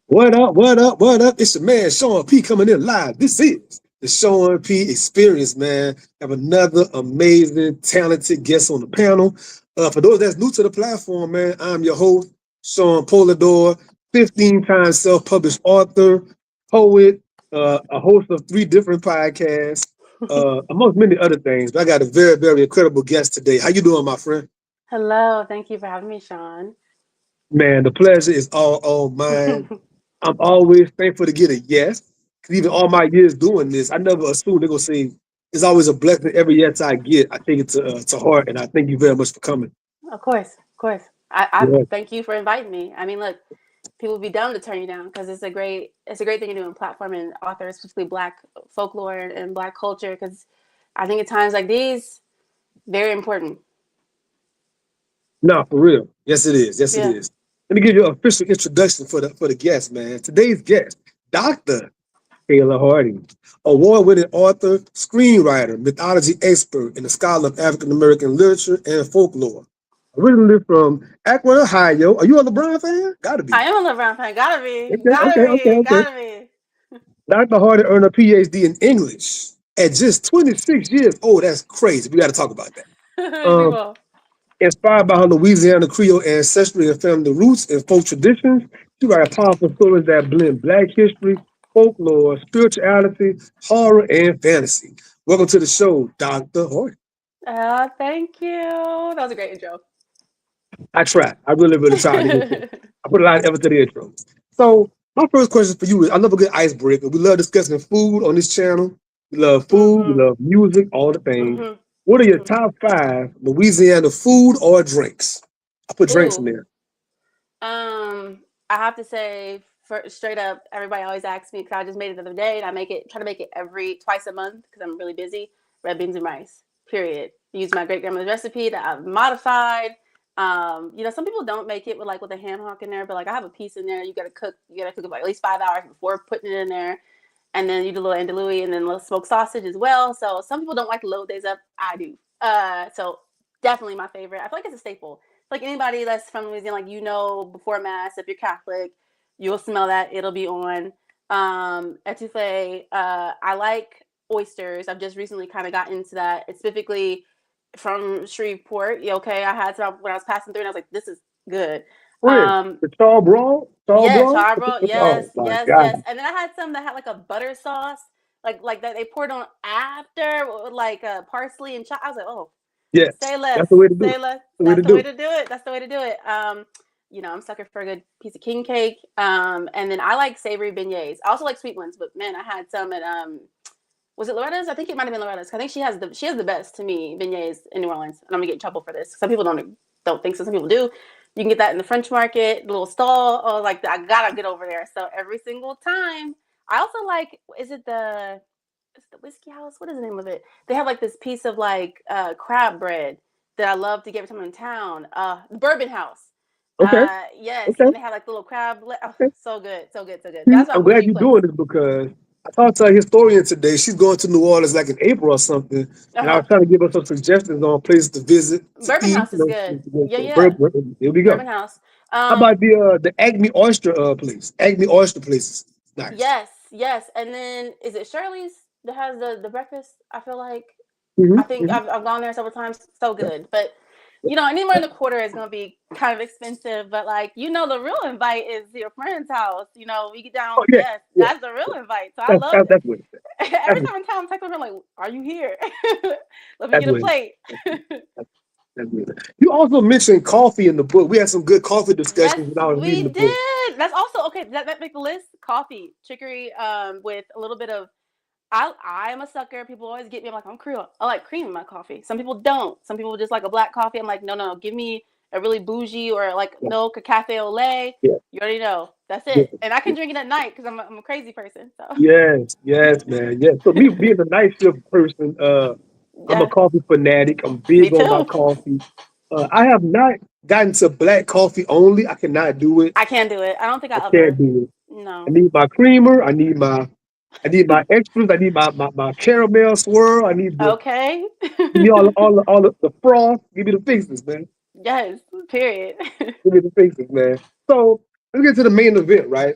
What up? What up? What up? It's your man Sean P coming in live. This is the Sean P Experience, man. Have another amazing, talented guest on the panel. For those that's new to the platform, man, I'm your host, Sean Polador, 15 times self-published author, poet, a host of 3 different podcasts, amongst many other things. But I got a very, very incredible guest today. How you doing, my friend? Hello, thank you for having me, Sean. Man, the pleasure is all mine. I'm always thankful to get a yes. Because even all my years doing this, I never assume they're gonna say it's always a blessing every yes I get. I take it to heart, and I thank you very much for coming. Of course, of course. I Yeah. thank you for inviting me. I mean, look, people would be dumb to turn you down because it's a great thing to do in platforming authors, specifically Black folklore and Black culture. Because I think at times like these, very important. No, for real. Yes, it is. Yes, it Yeah. is. Let me give you an official introduction for the guest, man. Today's guest, Dr. Kayla Harding, award-winning author, screenwriter, mythology expert, and a scholar of African American literature and folklore. Originally from Akron, Ohio. Are you a LeBron fan? Gotta be. I am a LeBron fan. Gotta be, Okay, gotta okay, okay, be, okay. gotta be. Dr. Harding earned a PhD in English at just 26 years old. That's crazy. We got to talk about that. We Um, will. Inspired by her Louisiana Creole ancestry and family roots and folk traditions, she writes powerful stories that blend Black history, folklore, spirituality, horror, and fantasy. Welcome to the show, Dr. Harding. Thank you. That was a great intro. I try. I really, really try to get through. I put a lot of effort to the intro. So, my first question for you is I love a good icebreaker. We love discussing food on this channel. We love food. We Mhm. love music, all the things. Mhm. What are your Mhm. top 5 Louisiana food or drinks? I put drinks in Ooh. there. I have to say, for straight up, everybody always asks me because I just made it the other day, and try to make it every twice a month because I'm really busy. Red beans and rice. Period. Use my great grandmother's recipe that I've modified. Some people don't make it with a ham hock in there, but like I have a piece in there. You gotta cook. You gotta cook it for like at least 5 hours before putting it in there, and then you do a little andalouille and then a little smoked sausage as well. So some people don't like to load these up. I do. So definitely my favorite. I feel like it's a staple. Like anybody that's from Louisiana, like before mass, if you're Catholic, you'll smell that. It'll be on. Etouffee. I like oysters. I've just recently kind of got into that. It's specifically from Shreveport. Yeah, okay, I had some when I was passing through, and I was like, "This is good." Friend, Um, the Char yeah, Brown? charbroil. Oh Yes, my yes, God. yes. And then I had some that had like a butter sauce, like that they poured on after, with like parsley and I was like, oh, Yes, say less, that's the way to do it. say less. That's the way to That's the do way it. to do it. That's the way to do it. I'm sucker for a good piece of king cake. And then I like savory beignets. I also like sweet ones, but man, I had some at was it Loretta's? I think it might have been Loretta's. I think she has the best to me beignets in New Orleans, and I'm gonna get in trouble for this. Some people don't think so. Some people do. You can get that in the French Market, little stall. Oh, like I gotta get over there. So every single time, I also like. Is it the Whiskey House? What is the name of it? They have like this piece of like crab bread that I love to get every time I'm in town. Bourbon House. Okay, Yes, okay, and they have like little oh, okay. so good, so good, so good. See, That's my I'm glad bougie you're place. doing this because I talked to a historian today. She's going to New Orleans like in April or something, Uh and I huh. was trying to give her some suggestions on places to visit, to Bourbon eat. House is good. To go Yeah, to. yeah. Here we go. Bourbon House. How about Um, the Acme Oyster place? Acme Oyster places. Nice. yes, yes. And then is it Shirley's that has the breakfast? I feel like Hmm. I think I've gone there several times. So good, but anywhere in the quarter is gonna be kind of expensive. But like the real invite is to your friend's house. We get Oh down. yeah, Yes, yeah. that's the real invite. So I That's love that's that's what it is. That's every what, time I'm in town. I'm texting her like, "Are you here? Let me that's get a what it is. plate." That's what it is. You also mentioned coffee in the book. We had some good coffee Yes, discussions when I was reading we the book. did. That's also okay. That make the list. Coffee, chicory, with a little bit of. I am a sucker. People always get me. I'm like, I'm Creole. I like cream in my coffee. Some people don't. Some people just like a black coffee. I'm like, no, no, no. Give me a really bougie or like Yeah, milk, a cafe au lait. yeah, You already know. That's yeah. it. And I can drink it at night because I'm a crazy person. So Yes, yes, man. Yes. So me being a night shift person, I'm a yeah, coffee fanatic. I'm me big on my too. coffee. I have not gotten to black coffee only. I cannot do it. I can't do it. I don't think I I can't ever. do it. I No. need my creamer. I need my extras. I need my caramel swirl. I need the Okay. give me all the froth. Give me the fixes, man. Yes. Period. Give me the fixes, man. So let's get to the main event, right?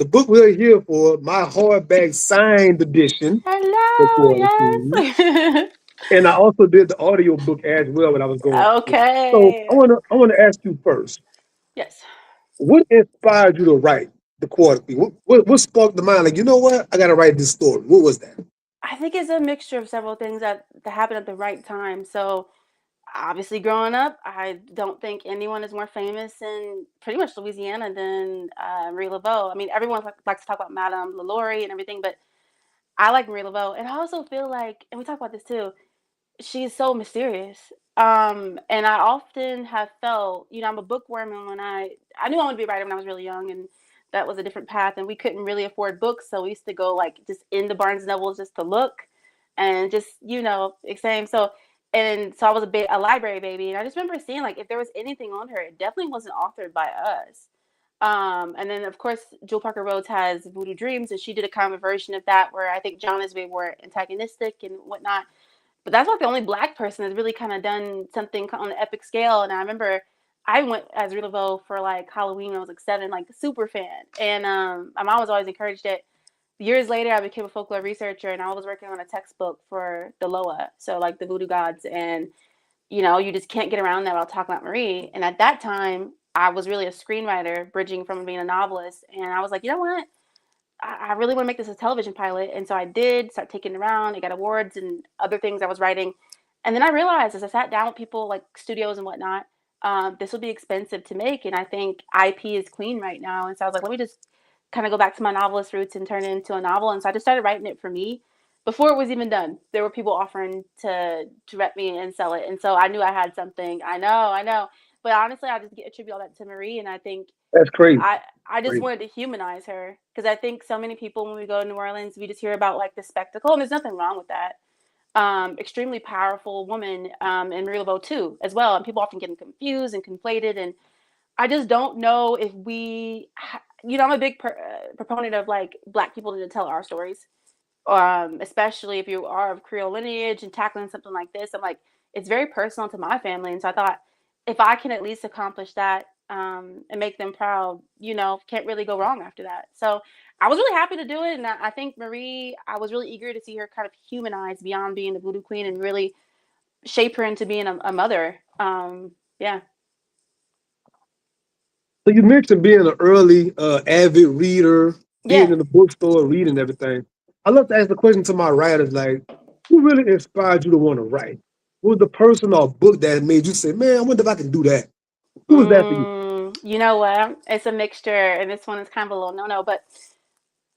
the book we're here for, my hardback signed edition, The Hello, Quarter Queen. yes. And I also did the audio book as well when I was going through. So Okay. I wanna ask you first, Yes. what inspired you to write The Quarter Queen? What sparked the mind? Like, you know what? I gotta write this story. What was that? I think it's a mixture of several things that happened at the right time. So obviously growing up, I don't think anyone is more famous in pretty much Louisiana than Marie Laveau. I mean, everyone likes to talk about Madame LaLaurie and everything, but I like Marie Laveau. And I also feel like, and we talk about this too, she's so mysterious. And I often have felt, I'm a bookworm, and when I knew I wanted to be a writer when I was really young, and that was a different path, and we couldn't really afford books, so we used to go like just into Barnes and Nobles just to look, and just same. So I was a library baby, and I just remember seeing like if there was anything on her, it definitely wasn't authored by us. And then of course Jewel Parker Rhodes has Voodoo Dreams, and she did a kind of version of that where I think John is way more antagonistic and whatnot, but that's like the only black person that's really kind of done something on an epic scale. And I remember I went as Rita Laveau for like Halloween when I was like 7, like super fan. And my mom was always encouraged it. Years later, I became a folklore researcher, and I was working on a textbook for the Loa, so like the voodoo gods. And you just can't get around that without talking about Marie. And at that time, I was really a screenwriter, bridging from being a novelist. And I was like, you know what? I really want to make this a television pilot. And so I did start taking it around. I got awards and other things I was writing. And then I realized as I sat down with people like studios and whatnot, this would be expensive to make. And I think IP is clean right now. And so I was like, let me just kind of go back to my novelist roots and turn it into a novel. And so I just started writing it for me. Before it was even done, there were people offering to direct me and sell it. And so I knew I had something. I know. But honestly, I just attribute all that to Marie. And I think That's crazy. I I just Crazy. wanted to humanize her because I think so many people when we go to New Orleans, we just hear about like the spectacle, and there's nothing wrong with that. Extremely powerful woman, and Marie Laveau too, as well. And people often get confused and conflated, and I just don't know if I'm a big proponent of like Black people to tell our stories, especially if you are of Creole lineage and tackling something like this. I'm like, it's very personal to my family. And so I thought if I can at least accomplish that, and make them proud, can't really go wrong after that. So I was really happy to do it. And I think Marie, I was really eager to see her kind of humanized beyond being the voodoo queen and really shape her into being a mother. Yeah. So you mentioned being an early avid reader, being Yeah. in the bookstore, reading everything. I love to ask the question to my writers, like, who really inspired you to want to write? What was the person or book that made you say, man, I wonder if I can do that? Who was that for you? You know what? It's a mixture, and this one is kind of a little no-no. But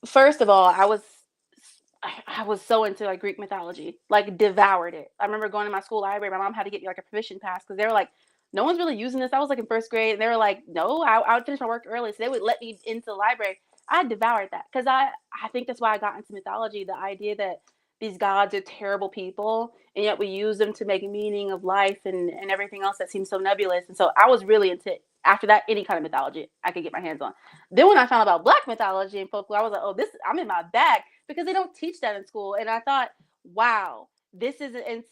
first of all, I was so into like Greek mythology, like devoured it. I remember going to my school library. My mom had to get me like a permission pass because they were like, no one's really using this. I was like in first grade, and they were like, no, I would finish my work early, so they would let me into the library. I devoured that because I think that's why I got into mythology. The idea that these gods are terrible people, and yet we use them to make meaning of life and everything else that seems so nebulous. And so I was really into after that any kind of mythology I could get my hands on. Then when I found out about Black mythology and folklore, I was like, oh, this I'm in my bag because they don't teach that in school. And I thought, wow, this is, and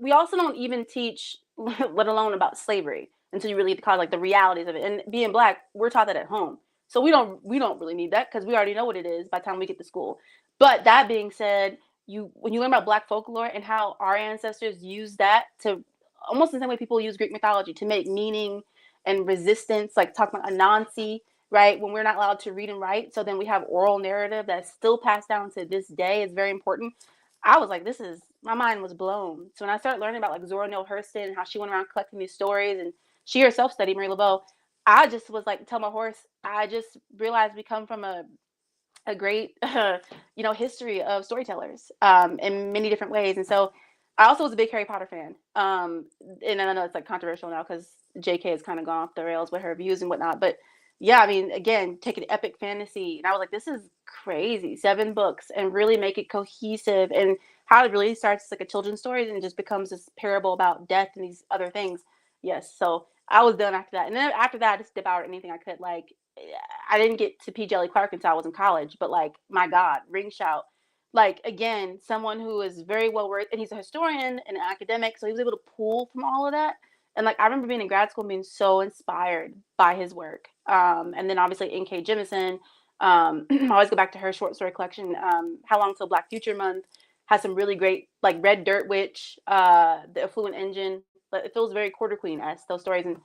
we also don't even teach, let alone about slavery, until you really get to call like the realities of it. And being Black, we're taught that at home, so we don't really need that because we already know what it is by the time we get to school. But that being said, when you learn about Black folklore and how our ancestors use that to almost the same way people use Greek mythology to make meaning and resistance, like talking about Anansi, right? When we're not allowed to read and write. So then we have oral narrative that's still passed down to this day. It's very important. I was like, my mind was blown. So when I started learning about like Zora Neale Hurston and how she went around collecting these stories and she herself studied Marie Laveau, I just was like, tell my horse, I just realized we come from a great, history of storytellers, in many different ways. And so I also was a big Harry Potter fan. And I know it's like controversial now because JK has kind of gone off the rails with her views and whatnot. But yeah, I mean, again, take an epic fantasy. And I was like, this is crazy. 7 books and really make it cohesive. And how it really starts as like a children's story and just becomes this parable about death and these other things. Yes. So I was done after that. And then after that, I just devoured anything I could. Like, I didn't get to P. Jelly Clark until I was in college, but like, my God, Ring Shout. Like, again, someone who is very well worth, and he's a historian and an academic, so he was able to pull from all of that. And like, I remember being in grad school and being so inspired by his work. And then obviously N.K. Jemisin, I always go back to her short story collection. How Long Till Black Future Month has some really great, like Red Dirt Witch, The Affluent Engine. But it feels very Quarter Queen-esque, those stories. And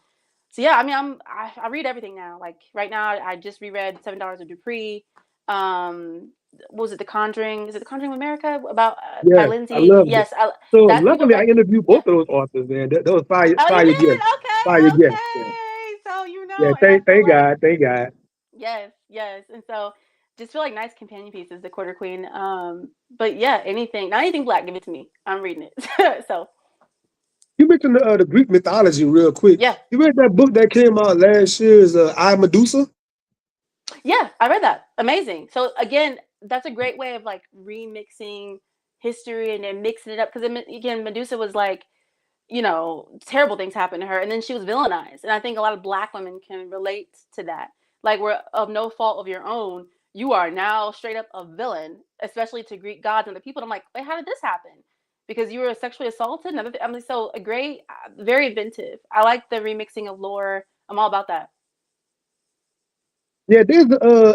so yeah, I mean, I read everything now. Like right now, I just reread $7 of Dupree. What was it, The Conjuring? Is it The Conjuring of America about by Yeah, I Lindsay? loved it. Yes, So that's people luckily, I interviewed yeah. both of those authors, man. That was fire, Oh, you fire guest, did? fire Okay, guest. Yeah, okay. So you yeah. know, and I feel Thank like God, thank God. yes, yes. And so just feel like nice companion pieces, the Quarter Queen. But yeah, anything, not anything black, give it to me. I'm reading it. So You mentioned the Greek mythology real quick. yeah. You read that book that came out last year? Is I Medusa? Yeah, I read that. Amazing. So again, that's a great way of like remixing history and then mixing it up because again, Medusa was like, you know, terrible things happened to her, and then she was villainized. And I think a lot of Black women can relate to that. Like, we're of no fault of your own, you are now straight up a villain, especially to Greek gods and the people. And I'm like, wait, how did this happen? Because you were sexually assaulted. I mean, so a great, very inventive. I like the remixing of lore. I'm all about that. Yeah, there's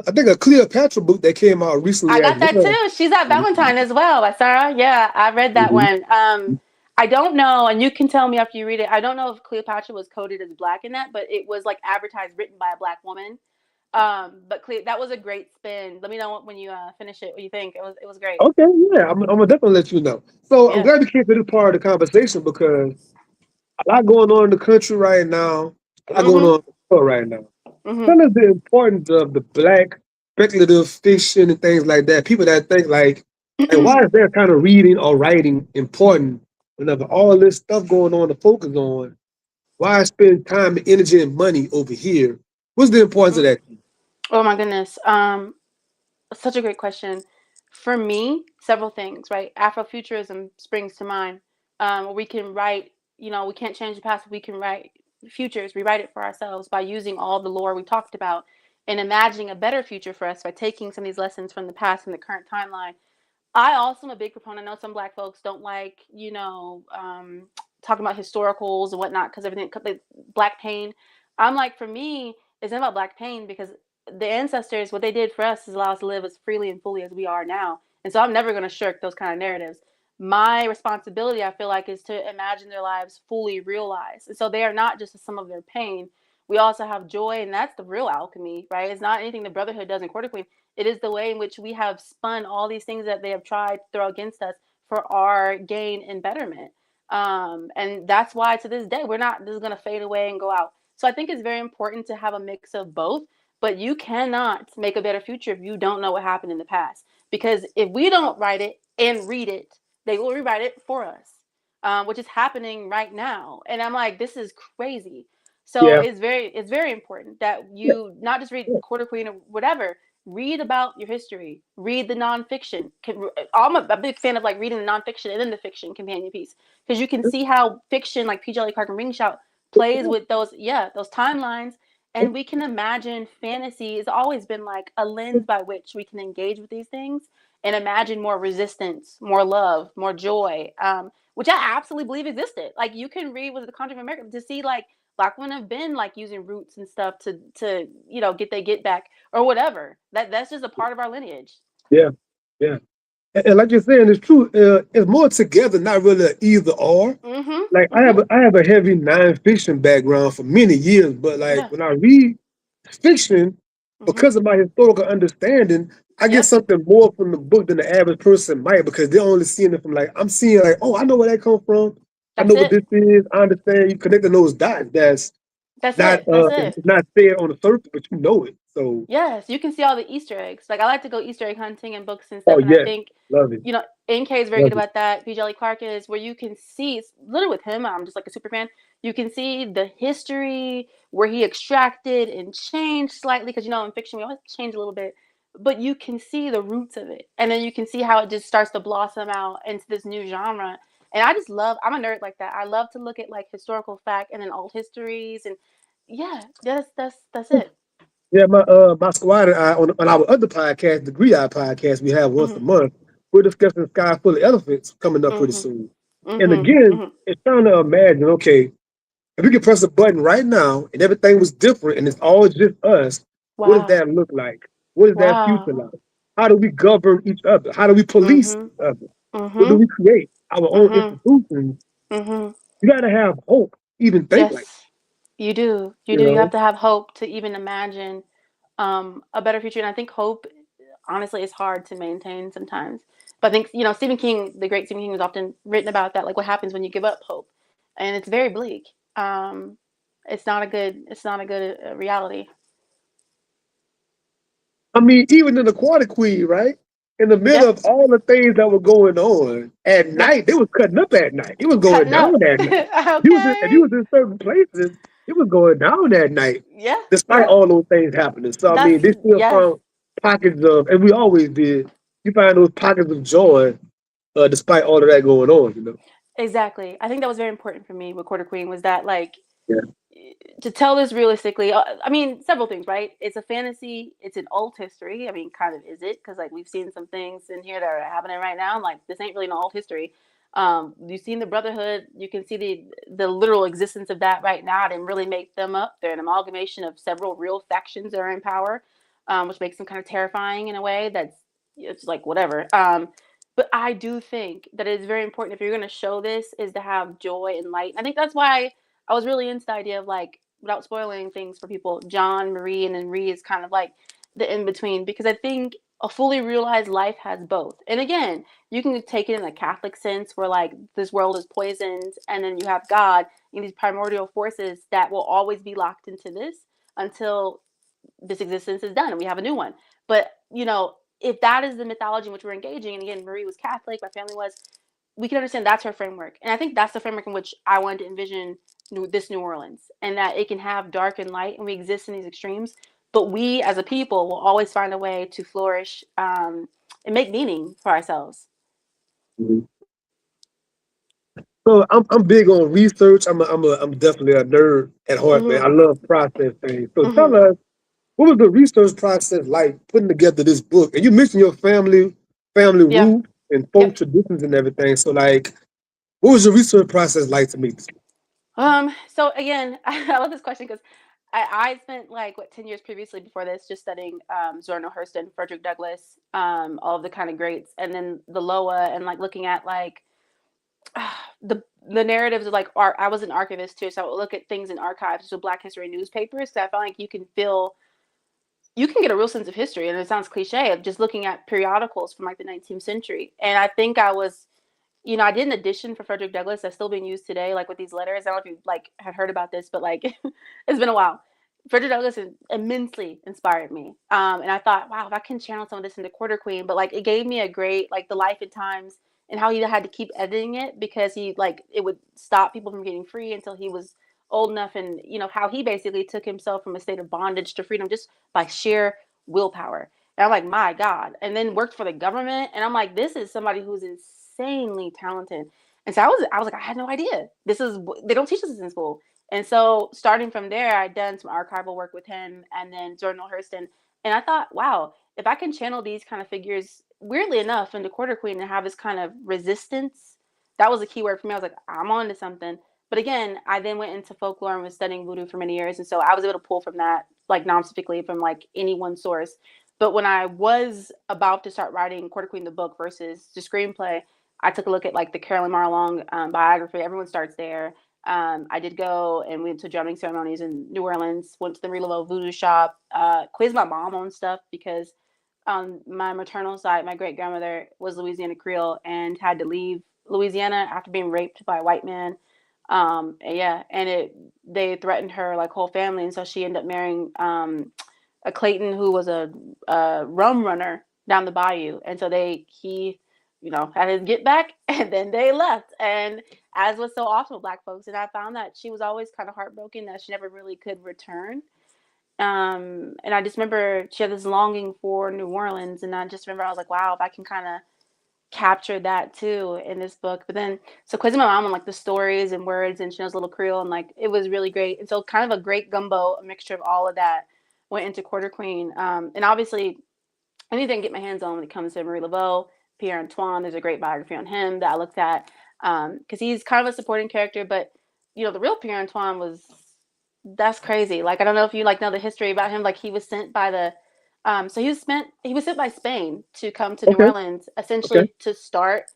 I think a Cleopatra book that came out recently I as got that well. too. She's at Valentine as well by Sarah. Yeah, I read that Mhm. one. I don't know, and you can tell me after you read it. I don't know if Cleopatra was coded as black in that, but it was like advertised, written by a black woman. But that was a great spin. Let me know when you finish it. What you think? It was great. Okay, yeah, I'm gonna definitely let you know. So I'm Yeah. glad we came to this part of the conversation because a lot going on in the country right now, a lot going Mhm. on in the world right now. Mhm. Tell us the importance of the black speculative fiction and things like that. People that think like why is that kind of reading or writing important whenever all this stuff going on to focus on? Why spend time, energy, and money over here? What's the importance of Mhm. that? Oh my goodness. Such a great question. For me, several things, right? Afrofuturism springs to mind. We can write, you know, we can't change the past, but we can write futures, rewrite it for ourselves by using all the lore we talked about and imagining a better future for us by taking some of these lessons from the past and the current timeline. I also am a big proponent. I know some black folks don't like, you know, talking about historicals and whatnot because everything, like, black pain. I'm like, for me, it's not about black pain because the ancestors, what they did for us is allow us to live as freely and fully as we are now. And so I'm never going to shirk those kind of narratives. My responsibility, I feel like, is to imagine their lives fully realized. And so they are not just a sum of their pain. We also have joy, and that's the real alchemy, right? It's not anything the Brotherhood does in Quarter Queen. It is the way in which we have spun all these things that they have tried to throw against us for our gain and betterment. And that's why to this day, we're not, this is going to fade away and go out. So I think it's very important to have a mix of both, but you cannot make a better future if you don't know what happened in the past. Because if we don't write it and read it, they will rewrite it for us, which is happening right now. And I'm like, this is crazy. So Yeah, it's very important that yeah, you not just read yeah. Quarter Queen or whatever, read about your history, read the nonfiction. I'm a big fan of like reading the nonfiction and then the fiction companion piece because you can see how fiction like P. Jelly Clark and Ring Shout plays with those timelines, and we can imagine fantasy has always been like a lens by which we can engage with these things and imagine more resistance, more love, more joy, which I absolutely believe existed. Like you can read with the Conjuring of America to see like black women have been like using roots and stuff to you know get back or whatever. That's just a part of our lineage. Yeah, yeah. And like you're saying, it's true. It's more together, not really an either or. Mhm. Like Mhm. I have a heavy nonfiction background for many years, but like Yeah. when I read fiction, Mhm. because of my historical understanding, I get Yep. something more from the book than the average person might because they're only seeing it from like I'm seeing like, oh, I know where that come from. I That's know what it. this is. I understand you connecting those dots. That's That's not it. That's it. it's not said on the surface, but you know it. So Yes, you can see all the Easter eggs. Like I like to go Easter egg hunting in books and oh stuff, and I yeah, think, love it, you know, NK is very good love it. about that. B. Jelly Clark is where you can see. It's literally with him. I'm just like a super fan. You can see the history where he extracted and changed slightly because you know in fiction we always change a little bit, but you can see the roots of it, and then you can see how it just starts to blossom out into this new genre. And I just love. I'm a nerd like that. I love to look at like historical fact and then old histories, and yeah, that's it. Yeah, my squad and I on our other podcast, the Griot podcast, we have once a Mhm. month. We're discussing Sky Full of Elephants coming up pretty Mhm. soon. And Mhm. again, Mhm. it's trying to imagine, okay, if we could press a button right now and everything was different and it's all just us, what does Wow. that look like? What is that future Wow. like? How do we govern each other? How do we police Mhm. each other? What do Mhm. we create? Our own Mhm. institutions. Mhm. You got to have hope, even think like, Yes, you do. You you do. You have know. to have hope to even imagine a better future. And I think hope, honestly, is hard to maintain sometimes. But I think Stephen King, the great Stephen King, was often written about that, like what happens when you give up hope, and it's very bleak. Um, it's not a good reality. I mean, even in the Quarter Queen, right? In the middle Yeah. of all the things that were going on at Yeah. night, they was cutting up at night. It was going Cutting up. down at night. If you Okay. was in certain places, it was going down at night, Yeah. despite Yeah. all those things happening. So I mean, That's they still yes. found pockets of, and we always did. You find those pockets of joy, despite all of that going on. You know. Exactly. I think that was very important for me with Quarter Queen was that like Yeah. to tell this realistically, I mean, several things, right? It's a fantasy. It's an old history. I mean, kind of is it? Because like we've seen some things in here that are happening right now. Like this ain't really an old history. You've seen the Brotherhood. You can see the literal existence of that right now. I didn't really make them up. They're an amalgamation of several real factions that are in power, which makes them kind of terrifying in a way. That's it's like whatever. But I do think that it is very important if you're going to show this is to have joy and light. I think that's why I was really into the idea of like, without spoiling things for people, John, Marie, and then Ree is kind of like the in between because I think a fully realized life has both. And again, you can take it in a Catholic sense where like this world is poisoned, and then you have God and these primordial forces that will always be locked into this until this existence is done and we have a new one. But if that is the mythology in which we're engaging, and again, Marie was Catholic, my family was, we can understand that's her framework. And I think that's the framework in which I wanted to envision this New Orleans, and that it can have dark and light, and we exist in these extremes. But we as a people will always find a way to flourish and make meaning for ourselves. Mhm. So I'm big on research. I'm definitely a nerd at heart, man. I Hmm. love process things. So tell Hmm. us, what was the research process like putting together this book? And you mentioned your family Yeah. roots and folk Yep. traditions and everything. So like, what was your research process like to meet? So again, I love this question because I spent like 10 years previously before this just studying Zora Hurston, Frederick Douglass, all of the kind of greats, and then the Loa, and like looking at like the narratives of like art. I was an archivist too, so I would look at things in archives, so Black history newspapers. So I felt like you can get a real sense of history, and it sounds cliche of just looking at periodicals from like the 19th century. And I think I was, I did an edition for Frederick Douglass that's still being used today, like with these letters. I don't know if you like had heard about this, but like it's been a while. Frederick Douglass immensely inspired me, and I thought, wow, if I can channel some of this into Quarter Queen, but like it gave me a great like the life and times and how he had to keep editing it because he like it would stop people from getting free until he was old enough, and how he basically took himself from a state of bondage to freedom just by sheer willpower. And I'm like, my God. And then worked for the government. And I'm like, this is somebody who's insanely talented. And so I was like, I had no idea. They don't teach us this in school. And so starting from there, I'd done some archival work with him and then Jordan Hurston. And I thought, wow, if I can channel these kind of figures, weirdly enough, into Quarter Queen and have this kind of resistance, that was a key word for me. I was like, I'm on to something. But again, I then went into folklore and was studying voodoo for many years. And so I was able to pull from that, like non-specifically from like any one source. But when I was about to start writing Quarter Queen the book versus the screenplay, I took a look at like the Carolyn Marlong biography. Everyone starts there. I did go and went to drumming ceremonies in New Orleans, went to the Marie Laveau voodoo shop, quizzed my mom on stuff because on my maternal side, my great grandmother was Louisiana Creole and had to leave Louisiana after being raped by a white man. And yeah, and they threatened her like whole family, and so she ended up marrying a Clayton who was a rum runner down the bayou, and so he had his get back, and then they left, and as was so often with Black folks, and I found that she was always kind of heartbroken that she never really could return. And I just remember she had this longing for New Orleans, and I just remember I was like, wow, if I can kind of capture that too in this book. But then so quizzing my mom on like the stories and words, and she knows a little Creole, and like it was really great. And so kind of a great gumbo, a mixture of all of that went into Quarter Queen. And obviously anything I get my hands on when it comes to Marie Laveau, Pierre Antoine, there's a great biography on him that I looked at because he's kind of a supporting character, but the real Pierre Antoine was that's crazy. Like I don't know if you like know the history about him. Like he was sent by the So he was sent by Spain to come to New Okay. Orleans, Okay. essentially to start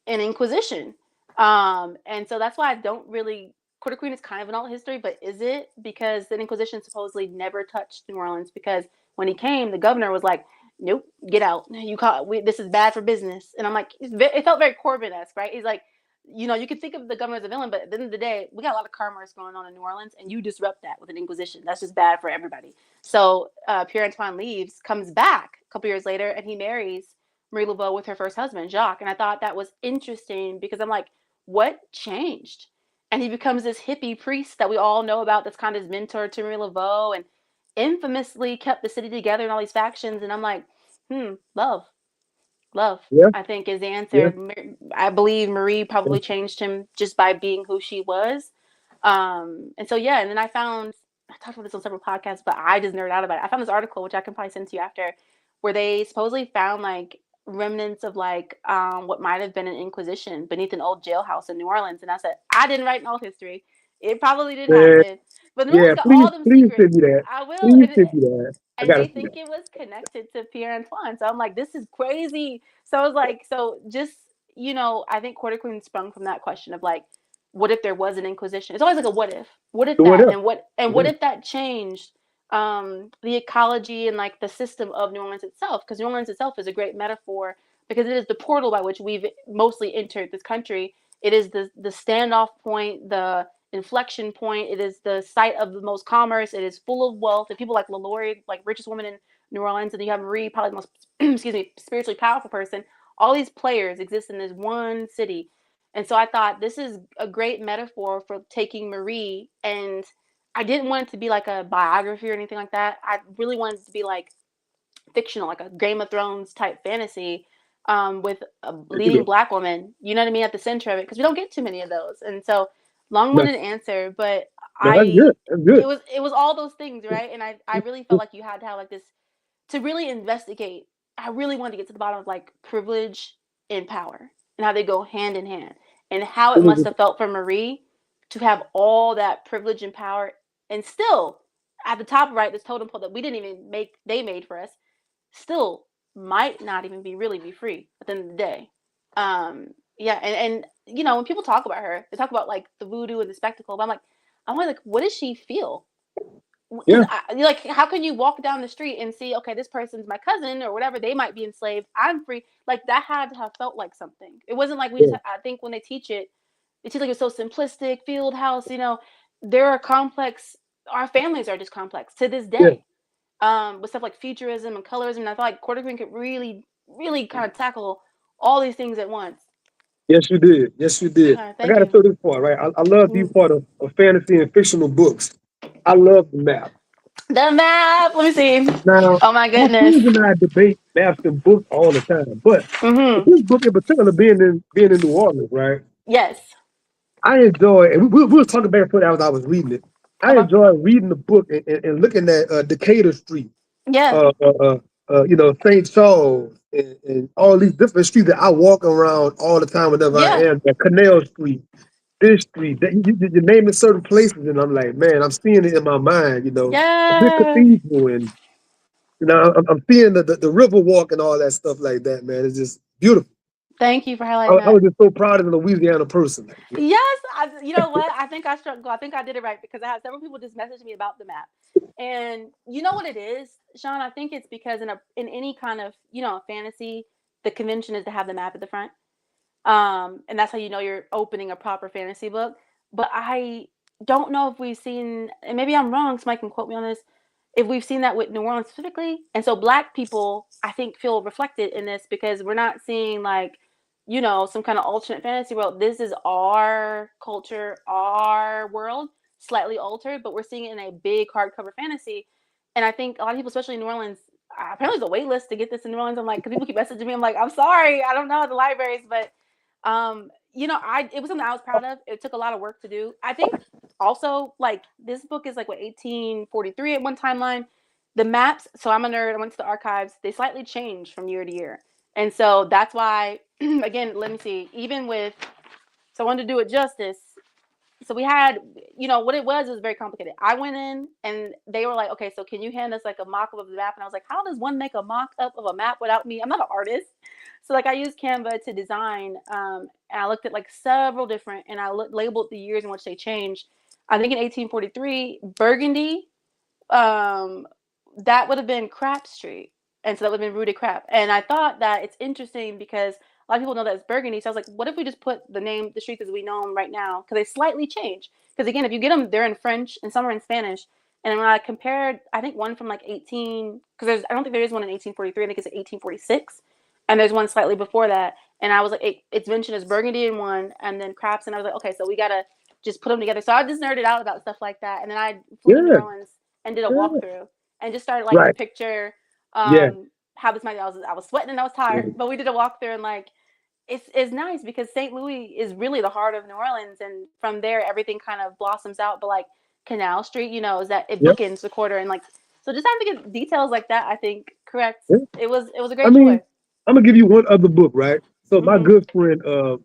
an inquisition. And so that's why I don't really. Quarter Queen is kind of an alt history, but is it? Because the Inquisition supposedly never touched New Orleans because when he came, the governor was like, "Nope, get out. This is bad for business." And I'm like, it felt very Corbin-esque, right? He's like, you can think of the governor as a villain, but at the end of the day, we got a lot of commerce going on in New Orleans, and you disrupt that with an Inquisition. That's just bad for everybody. So Pierre Antoine leaves, comes back a couple years later, and he marries Marie Laveau with her first husband, Jacques. And I thought that was interesting because I'm like, what changed? And he becomes this hippie priest that we all know about that's kind of his mentor to Marie Laveau and infamously kept the city together in all these factions. And I'm like, love. Love, Yeah. I think, is the Yeah. answer. I believe Marie probably changed him just by being who she was. And so, yeah, and then I talked about this on several podcasts, but I just nerd out about it. I found this article, which I can probably send to you after, where they supposedly found like remnants of like what might have been an inquisition beneath an old jailhouse in New Orleans. And I said, I didn't write all history. It probably did Man, happen. But New Orleans yeah. got Please, all them please secrets. send me that. I will. Please send me that. I And gotta they see think that. it was connected to Pierre Antoine. So I'm like, this is crazy. So I was like, so just, I think Quarter Queen sprung from that question of like, what if there was an inquisition? It's always like a what if. What if So what that? else? And what if that changed the ecology and like the system of New Orleans itself? Because New Orleans itself is a great metaphor because it is the portal by which we've mostly entered this country. It is the standoff point, the inflection point. It is the site of the most commerce. It is full of wealth. And people like LaLaurie, like richest woman in New Orleans, and then you have Marie, probably the most excuse me, spiritually powerful person. All these players exist in this one city. And so I thought this is a great metaphor for taking Marie, and I didn't want it to be like a biography or anything like that. I really wanted it to be like fictional, like a Game of Thrones type fantasy, with a Yeah, you leading do. black woman, you know what I mean, at the center of it, because we don't get too many of those. And so, No, long-winded answer, but no, that's I, good. That's good. it was all those things, right? And I really felt like you had to have like this to really investigate. I really wanted to get to the bottom of like privilege and power and how they go hand in hand, and how it must have felt for Marie to have all that privilege and power, and still at the top right, this totem pole that we didn't even make, they made for us, still might not even be free at the end of the day. Yeah, and when people talk about her, they talk about like the voodoo and the spectacle, but I'm like, what does she feel? Because Yeah, like, how can you walk down the street and see, okay, this person's my cousin or whatever, they might be enslaved, I'm free? Like, that had to have felt like something. It wasn't like we just, yeah, I think when they teach it, they teach like it's so simplistic, field house, there are complex, our families are just complex to this yeah. day, with stuff like futurism and colorism. And I thought like Quarter Queen could really, really kind of tackle all these things at once. Yes, you did. Yes, you did. I Thank gotta you. throw this part, right? I love these Mhm. part of fantasy and fictional books. I love the map. The map, let me see. Now, Oh my my goodness. friends and I debate maps and books all the time, but Hmm. this book in particular, being in New Orleans, right? Yes. I enjoy, and we were talking back and forth as I was reading it. I Okay. enjoy reading the book and looking at Decatur Street, Yeah. St. Charles, and all these different streets that I walk around all the time whenever I Yeah. am. Canal Street, this street, that you're naming certain places, and I'm like, man, I'm seeing it in my mind. A big Yeah. cathedral, and I'm seeing the river walk and all that stuff like that. Man, it's just beautiful. Thank you for I, highlighting I that. was just so proud of the Louisiana person. Yes, you know what? I think I struggled. I think I did it right because I had several people just message me about the map, and you know what it is, Sean? I think it's because in any kind of fantasy, the convention is to have the map at the front, and that's how you know you're opening a proper fantasy book. But I don't know if we've seen, and maybe I'm wrong. Somebody can quote me on this. If we've seen that with New Orleans specifically, and so Black people, I think, feel reflected in this because we're not seeing like some kind of alternate fantasy world. This is our culture, our world, slightly altered, but we're seeing it in a big hardcover fantasy. And I think a lot of people, especially in New Orleans, apparently there's a wait list to get this in New Orleans. I'm like, because people keep messaging me. I'm like, I'm sorry, I don't know at the libraries, but it was something I was proud of. It took a lot of work to do. I think also like this book is like what 1843 at one timeline. The maps. So I'm a nerd. I went to the archives. They slightly change from year to year. And so that's why, again, let me see. Even with, so I wanted to do it justice. so we had, what it was very complicated. I went in and they were like, okay, so can you hand us like a mock-up of the map? And I was like, how does one make a mock-up of a map without me? I'm not an artist. So like I used Canva to design, and I looked at like several different, and I labeled the years in which they changed. I think in 1843, Burgundy, um, that would have been Crap Street. And so that would have been Rue de Crap. And I thought that it's interesting because a lot of people know that it's Burgundy. So I was like, what if we just put the streets as we know them right now? Because they slightly change. Because again, if you get them, they're in French and some are in Spanish. And when I compared, I think one from like 18, because I don't think there is one in 1843. I think it's 1846. And there's one slightly before that. And I was like, it's mentioned as Burgundy in one and then Craps. And I was like, okay, so we got to just put them together. So I just nerded out about stuff like that. And then I flew to New Yeah, Orleans and did a yeah, walkthrough and just started like to right. picture Yeah, how this might be. I was sweating and I was tired, yeah, but we did a walkthrough and like it's nice because St. Louis is really the heart of New Orleans, and from there everything kind of blossoms out. But like Canal Street, is that it yep, bookends the quarter, and like so just having to get details like that, I think correct. yeah. It was a I great mean, joy. I'm gonna give you one other book, right? So my Hmm. good friend,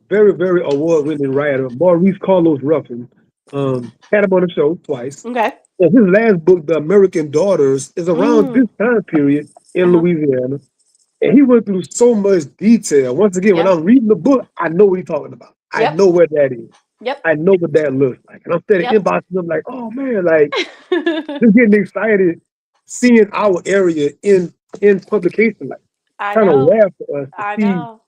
very, very award-winning writer, Maurice Carlos Ruffin, had him on the show twice. Okay. And his last book, The American Daughters, is around this Mm. time period in Uh-huh. Louisiana. And he went through so much detail. Once again, when Yep. I'm reading the book, I know what he's talking about. I Yep. know where that is. Yep. I know what that looks like. And I'm steady Yep. inboxing them like, oh man, like just getting excited seeing our area in publication, like I kind of know. rare for us to I see know.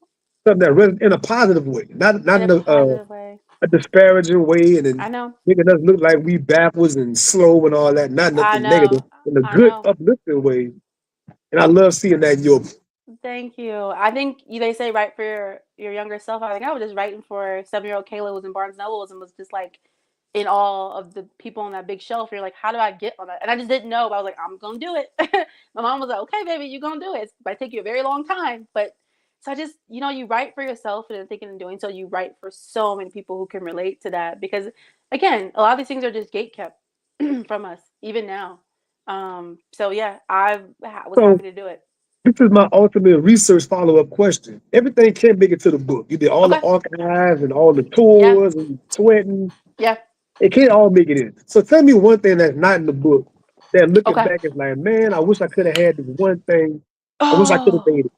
something that resonates in a positive way, not In a in positive way. a disparaging way, and I then know. making us look like we backwards and slow and all that. Not I nothing negative, know. in a I good, know. uplifting way. And I love seeing that in your book. Thank you. I think they say write for your younger self. I think I was just writing for 7-year-old Kayla who was in Barnes Nobles and was just like in awe of the people on that big shelf. You're like, how do I get on that? And I just didn't know. But I was like, I'm gonna do it. My mom was like, okay, baby, you're gonna do it. It might take you a very long time, but so I just you write for yourself, and in thinking and doing so, you write for so many people who can relate to that because again, a lot of these things are just gate kept from us even now. So yeah, was So happy to do it. this is my ultimate research follow-up question. Everything can't make it to the book. You did all the Okay. archives and all the Yeah. tours and sweating. Yeah. It can't all make it in. So tell me one thing that's not in the book that looking Okay. back is like, man, I wish I could have had this one thing. I wish I could have Oh, made it.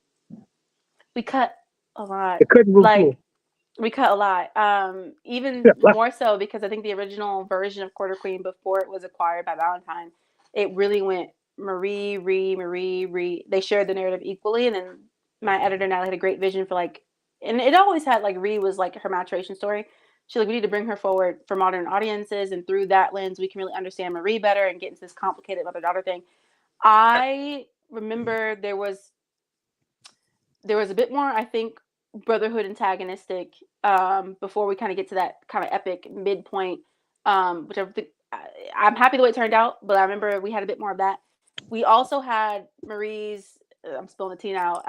we cut a lot. The cutting room floor. Like we cut a lot. Even Yeah, like, more so because I think the original version of Quarter Queen before it was acquired by Valentine, it really went Marie, Marie. They shared the narrative equally, and then my editor Natalie had a great vision for like, and it always had like Ree was like her maturation story. She's like, we need to bring her forward for modern audiences, and through that lens, we can really understand Marie better and get into this complicated mother daughter thing. I remember there was a bit more, I think, brotherhood antagonistic before we kind of get to that kind of epic midpoint, which I'm happy the way it turned out, but I remember we had a bit more of that. We also had Marie's, I'm spilling the tea now,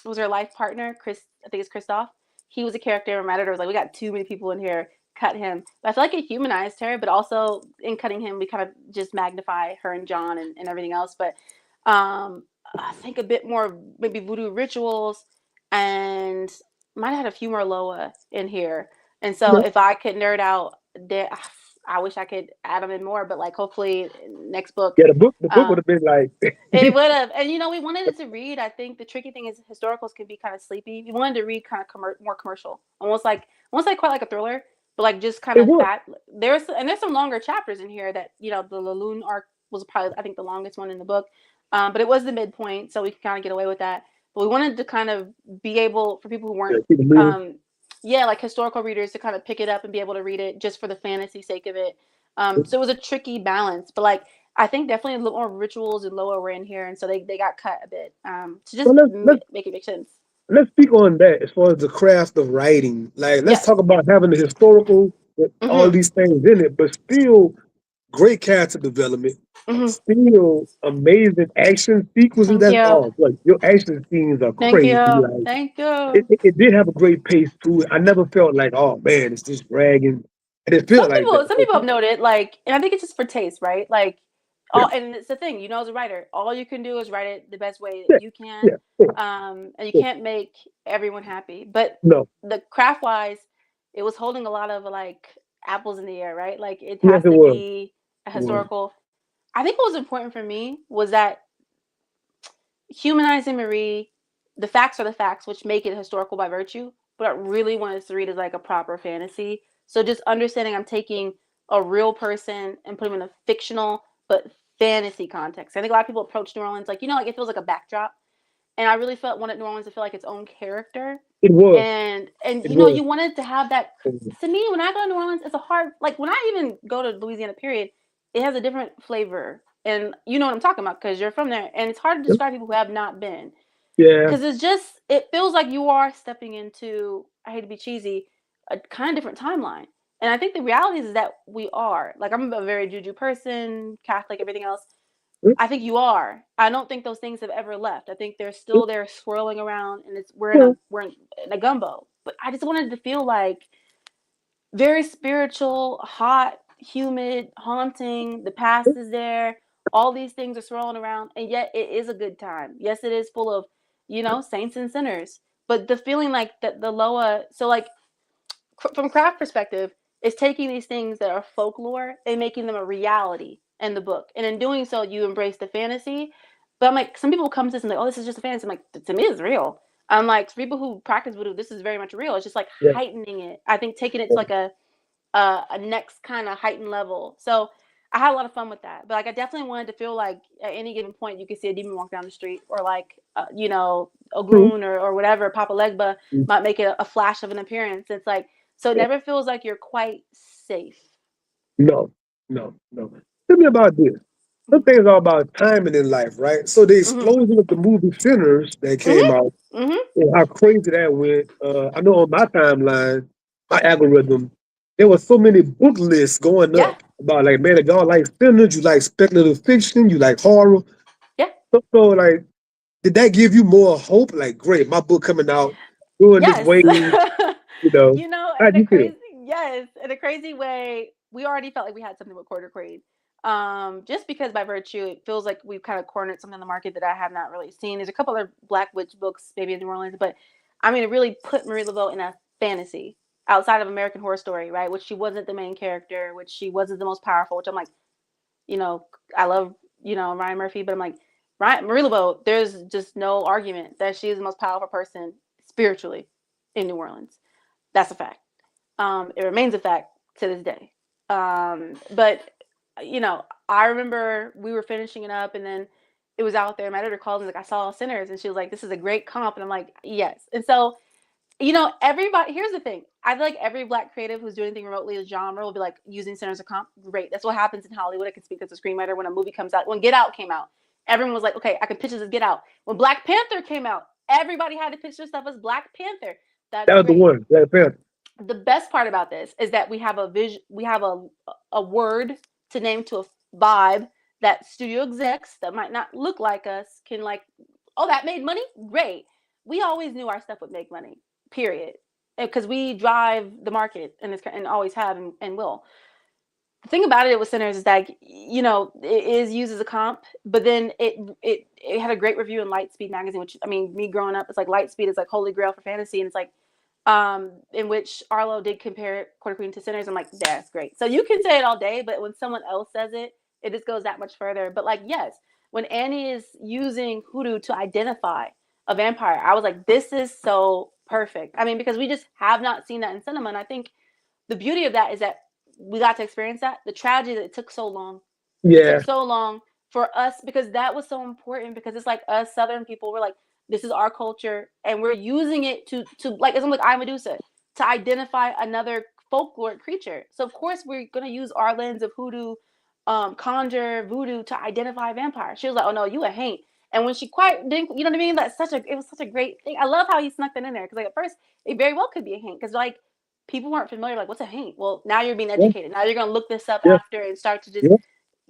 was her life partner, Chris, I think it's Christoph. He was a character, and my editor was like, we got too many people in here, cut him. But I feel like it humanized her, but also in cutting him, we kind of just magnify her and John and everything else. But I think a bit more maybe voodoo rituals, and might have had a few more Loa in here. And so yeah, if I could nerd out, I wish I could add them in more. But like hopefully next book, yeah, the book would um, have been like, it would have. And we wanted it to read. I think the tricky thing is historicals can be kind of sleepy. We wanted to read kind of more commercial, almost like quite like a thriller, but like just kind it of was. fat. There's some longer chapters in here that the Laloon arc was probably I think the longest one in the book, but it was the midpoint, so we could kind of get away with that. But we wanted to kind of be able for people who Yeah, weren't, see the moon. um, like historical readers to kind of pick it up and be able to read it just for the fantasy sake of it. So it was a tricky balance, but like I think definitely a little more rituals and Loa were in here, and so they got cut a bit to So just make it make sense. let's speak on that as far as the craft of writing. Like, let's Yes. talk about having the historical with all Mhm. these things in it, but still great character development, Mhm. still amazing action sequences. Thank That's you. all. Like your action scenes are Thank crazy. you. Like Thank it, you. it, it did have a great pace to it. I never felt like, oh man, it's just dragging. I didn't feel like that. Some people have noted like, and I think it's just for taste, right? Like, Yeah, all and it's the thing, as a writer, all you can do is write it the best way that yeah, you can, yeah. Sure, and you sure. can't make everyone happy. But No, the craft wise, it was holding a lot of like apples in the air, right? Like it Yes, has it to was. be a It was. historical. I think what was important for me was that humanizing Marie, the facts are the facts, which make it historical by virtue. But I really wanted to read as like a proper fantasy. So just understanding I'm taking a real person and putting them in a fictional but fantasy context. I think a lot of people approach New Orleans like, like it feels like a backdrop. And I really felt wanted New Orleans to feel like its own character. It was. And It was. you wanted to have that. To me, when I go to New Orleans, it's a hard, like when I even go to Louisiana, period, it has a different flavor. And you know what I'm talking about because you're from there. And it's hard to describe people who have not been. Yeah. Because it feels like you are stepping into, I hate to be cheesy, a kind of different timeline. And I think the reality is that we are. Like, I'm a very juju person, Catholic, everything else. I think you are. I don't think those things have ever left. I think they're still there swirling around, and we're in a gumbo. But I just wanted to feel like very spiritual, hot, humid, haunting. The past is there. All these things are swirling around, and yet it is a good time. Yes, it is full of, saints and sinners. But the feeling like that the Loa, so like from craft perspective, is taking these things that are folklore and making them a reality in the book. And in doing so, you embrace the fantasy. But I'm like, some people come to this and like, oh, this is just a fantasy. I'm like, to me, it's real. I'm like, for people who practice voodoo, this is very much real. It's just like Yeah. heightening it. I think taking it to like a next kind of heightened level. So I had a lot of fun with that. But like, I definitely wanted to feel like at any given point you could see a demon walk down the street, or like True. Ogun or whatever, Papa Legba might make it a flash of an appearance. It's like, so it never feels like you're quite safe. No, no, no. Tell me about this. Some things are about timing in life, right? So the Mhm. explosion of the movie Sinners that came Mhm. out, Mhm. and how crazy that went. I know on my timeline, my algorithm, there were so many book lists going Yeah. up about like, man, if y'all like Sinners, you like speculative fiction, you like horror. Yeah. So like, did that give you more hope? Like, great, my book coming out, doing this Yes. way, In How'd a you feel? crazy yes, in a crazy way, we already felt like we had something with Quarter Creed. Just because by virtue, it feels like we've kind of cornered something in the market that I have not really seen. There's a couple other Black Witch books, maybe in New Orleans, but I mean, it really put Marie Laveau in a fantasy outside of American Horror Story, right? Which she wasn't the main character, which she wasn't the most powerful. Which I'm like, you know, I love Ryan Murphy, but I'm like, Marie Laveau. There's just no argument that she is the most powerful person spiritually in New Orleans. That's a fact. It remains a fact to this day. But I remember we were finishing it up, and then it was out there. My editor called me like, "I saw Sinners," and she was like, "This is a great comp," and I'm like, "Yes." And so, everybody. Here's the thing. I feel like every Black creative who's doing anything remotely a genre will be like using Sinners as a comp. Great. That's what happens in Hollywood. I can speak as a screenwriter when a movie comes out. When Get Out came out, everyone was like, "Okay, I can pitch this as Get Out." When Black Panther came out, everybody had to pitch their stuff as Black Panther. That's That was the great. one. Black Panther. The best part about this is that we have a vision, we have a word to name to a vibe that studio execs that might not look like us can like, oh, that made money, great. We always knew our stuff would make money, period, because we drive the market and always have and will. The thing about it with Sinners is that it is used as a comp, but then it had a great review in Lightspeed magazine, which I mean, me growing up, it's like Lightspeed is like holy grail for fantasy, and it's like in which Arlo did compare Quarter Queen to Sinners. I'm like, that's great. So you can say it all day, but when someone else says it, it just goes that much further. But like, yes, when Annie is using hoodoo to identify a vampire, I was like, this is so perfect. I mean, because we just have not seen that in cinema, and I think the beauty of that is that we got to experience that. The tragedy that it took so long. It took Yeah. so long for us because that was so important because it's like us Southern people, we're like, this is our culture and we're using it to like, it's almost like I Medusa, to identify another folklore creature. So of course we're gonna use our lens of hoodoo, conjure, voodoo to identify a vampire. She was like, oh no, you a haint. And when she quite didn't, you know what I mean? It was such a great thing. I love how he snuck that in there because like at first it very well could be a haint because like people weren't familiar. Like, what's a haint? Well, now you're being Yeah. educated. Now you're gonna look this up Yeah. after and start to just Yeah.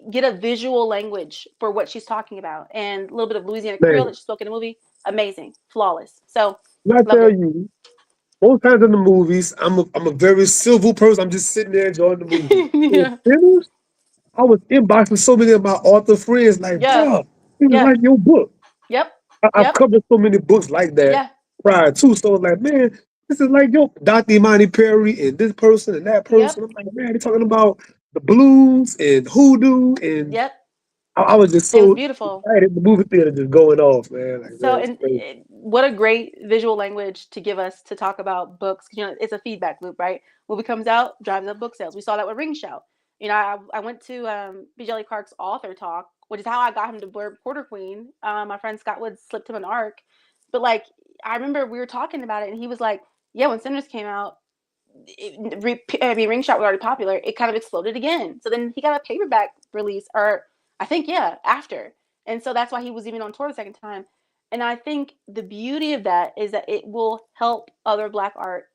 get a visual language for what she's talking about, and a little bit of Louisiana Creole Man, that she spoke in the movie. Amazing, flawless. So when I loved tell it. you, most times in the movies, I'm a very civil person. I'm just sitting there enjoying the movie. In Yeah, Sinners, I was inboxing so many of my author friends, like, yeah, bro, this is yeah, like your book. yep, I've yep, covered so many books like that yeah, prior to. So like, man, This is like yo, Dr. Imani Perry and this person and that Yep. person. I'm like, man, they're talking about the blues and hoodoo, and Yep. I was just It was so beautiful. excited. The movie theater just going off, man. Like, So, man, it's and crazy. what a great visual language to give us to talk about books. You know, it's a feedback loop, right? Movie comes out, drives up book sales. We saw that with Ring Shout. You know, I went to B. Jelly Clark's author talk, which is how I got him to blurb Quarter Queen. My friend Scott Woods slipped him an arc, but like I remember we were talking about it, and he was like, "Yeah, when Sinners came out, Ring Shot was already popular. It kind of exploded again. So then he got a paperback release, or I think after, and so that's why he was even on tour the second time. And I think the beauty of that is that it will help other Black art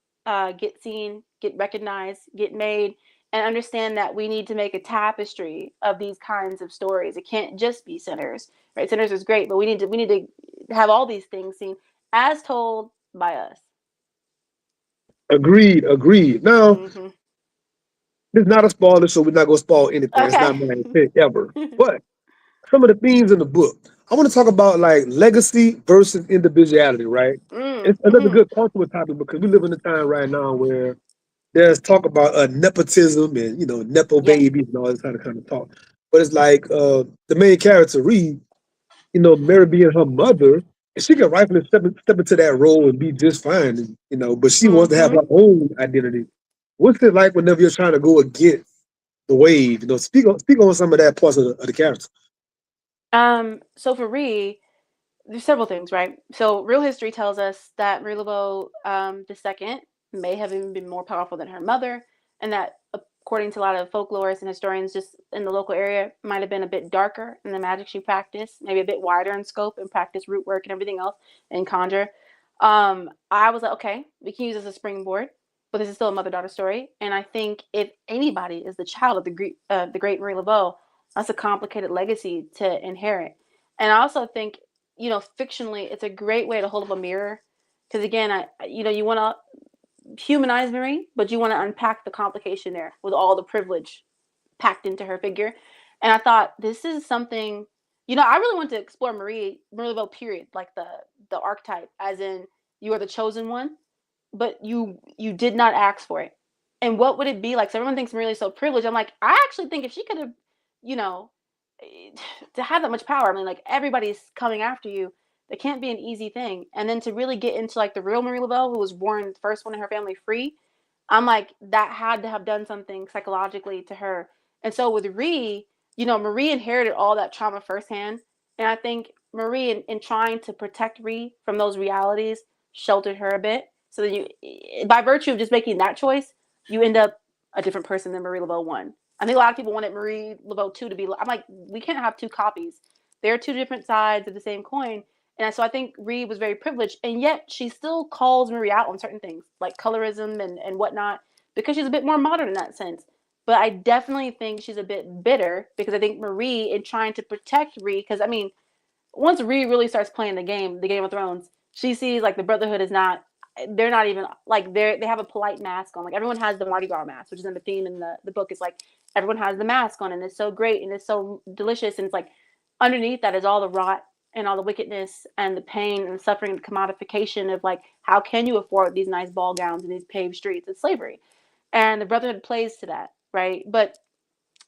get seen, get recognized, get made, and understand that we need to make a tapestry of these kinds of stories. It can't just be Sinners, right? Sinners is great, but we need to have all these things seen as told by us. Agreed, agreed. Now, Mm-hmm. this is not a spoiler, so we're not gonna spoil anything. It's Okay. not my intent ever. But some of the themes in the book, I want to talk about like legacy versus individuality, right? It's another Mm-hmm. good cultural topic because we live in a time right now where there's talk about nepotism and nepo Yes. babies and all this kind of talk. But it's like the main character Reed, Mary being her mother, and she can rightfully step into that role and be just fine, but she wants to have Mm-hmm. her own identity. What's it like whenever you're trying to go against the wave? Speak on some of that parts of the character. So for Ree, there's several things, right? So real history tells us that Marie Laveau the second may have even been more powerful than her mother, and that according to a lot of folklorists and historians just in the local area, might have been a bit darker in the magic she practiced, maybe a bit wider in scope and practice root work and everything else and conjure. I was like, okay, we can use this as a springboard, but this is still a mother-daughter story. And I think if anybody is the child of the great Marie Laveau, that's a complicated legacy to inherit. And I also think, fictionally, it's a great way to hold up a mirror. Because again, you want to humanize Marie, but you want to unpack the complication there with all the privilege packed into her figure. And I thought this is something, I really want to explore Marie Laveau, period, like the archetype, as in you are the chosen one, but you did not ask for it. And what would it be like? So everyone thinks Marie is so privileged. I'm like, I actually think if she could have, you know, to have that much power, I mean, like everybody's coming after you. That can't be an easy thing. And then to really get into like the real Marie Laveau, who was born first one in her family free, I'm like, that had to have done something psychologically to her. And so with Ree, Marie inherited all that trauma firsthand. And I think Marie, in trying to protect Ree from those realities, sheltered her a bit. So that by virtue of just making that choice, you end up a different person than Marie Laveau 1. I think a lot of people wanted Marie Laveau 2 to be. I'm like, we can't have two copies. They're two different sides of the same coin. And so I think Reed was very privileged, and yet she still calls Marie out on certain things, like colorism and whatnot, because she's a bit more modern in that sense. But I definitely think she's a bit bitter because I think Marie, in trying to protect Reed, because I mean, once Reed really starts playing the Game of Thrones, she sees like the Brotherhood is not. They're not even like they have a polite mask on. Like everyone has the Mardi Gras mask, which is in the theme in the book. It's like everyone has the mask on, and it's so great and it's so delicious. And it's like underneath that is all the rot and all the wickedness and the pain and the suffering and commodification of like how can you afford these nice ball gowns and these paved streets? It's slavery, and the Brotherhood plays to that, right? But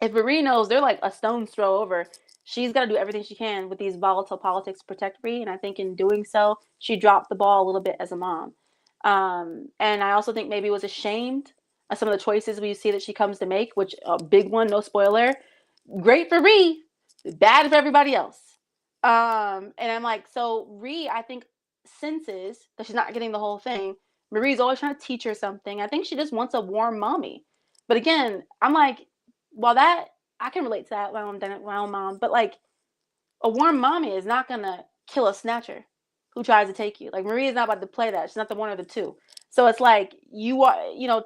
if Marie knows they're like a stone's throw over, she's got to do everything she can with these volatile politics to protect Marie. And I think in doing so, she dropped the ball a little bit as a mom. And I also think maybe was ashamed of some of the choices we see that she comes to make, which a big one, no spoiler, great for Ree, bad for everybody else. And I'm like, so Ree, I think, senses that she's not getting the whole thing. Marie's always trying to teach her something. I think she just wants a warm mommy. But again, I'm like, well, that I can relate to that when I'm done with my own mom. But like, a warm mommy is not gonna kill a snatcher who tries to take you. Like Marie is not about to play that. She's not the one or the two. So it's like you are,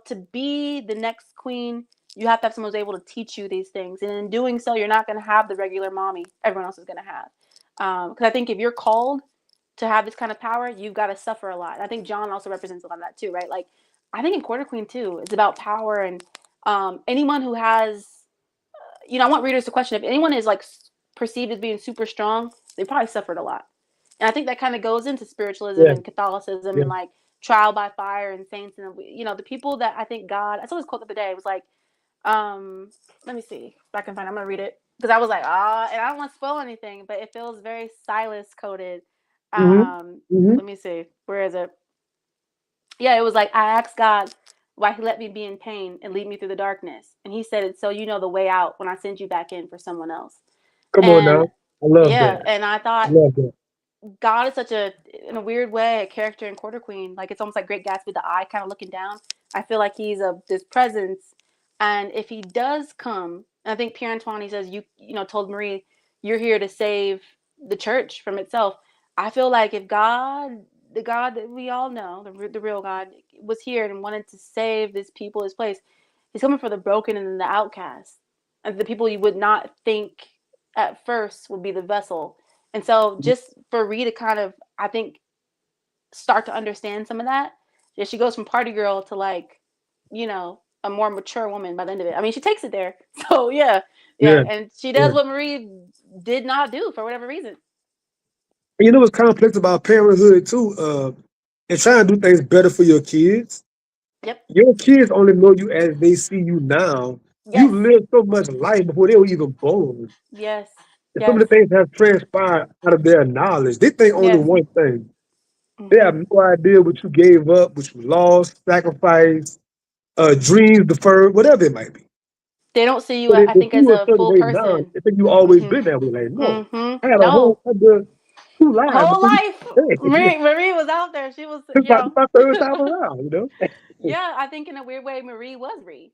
to be the next queen, you have to have someone who's able to teach you these things. And in doing so, you're not gonna have the regular mommy everyone else is gonna have. Because I think if you're called to have this kind of power, you've got to suffer a lot. And I think John also represents a lot of that too, right? Like I think in Quarter Queen too, it's about power and anyone who has, I want readers to question if anyone is like perceived as being super strong, they probably suffered a lot. And I think that kind of goes into spiritualism Yeah, and Catholicism yeah. and like trial by fire and saints, and the people that I think God. I saw this quote the other day. It was like, let me see if I can find it. I'm gonna read it because I was like, and I don't want to spoil anything, but it feels very Silas coded. Mm-hmm. Mm-hmm. Let me see. Where is it? Yeah, it was like I asked God why He let me be in pain and lead me through the darkness, and He said it's so you know the way out when I send you back in for someone else. Come on now. And I love yeah, that. and I I thought love that. God is such in a weird way, a character in Quarter Queen. Like it's almost like Great Gatsby, the eye kind of looking down. I feel like he's this presence, and if he does come, and I think Pierre Antoine, he says, told Marie, you're here to save the church from itself. I feel like if God, the God that we all know, the real God, was here and wanted to save this people, this place, he's coming for the broken and the outcast, and the people you would not think at first would be the vessel. And so just for Ree to kind of, I think, start to understand some of that, she goes from party girl to like, a more mature woman by the end of it. I mean, she takes it there. So yeah, yeah. Yeah. And she Yeah. does what Marie did not do for whatever reason. And you know what's complex about parenthood too? And trying to do things better for your kids. Yep. Your kids only know you as they see you now. You Yes. lived so much life before they were even born. Yes. And some Yes. of the things have transpired out of their knowledge. They think only Yes. one thing. They Hmm. have no idea what you gave up, what you lost, sacrificed, dreams deferred, whatever it might be. They don't see you, So I they think, see as you a a certain full way now. person. They think you always Hmm. been that way. Like, no, Hmm. I had a whole No. other two lives Whole before you life. came. Marie was out there. She was, It's my third time around, you know? Yeah, I think in a weird way, Marie was Marie.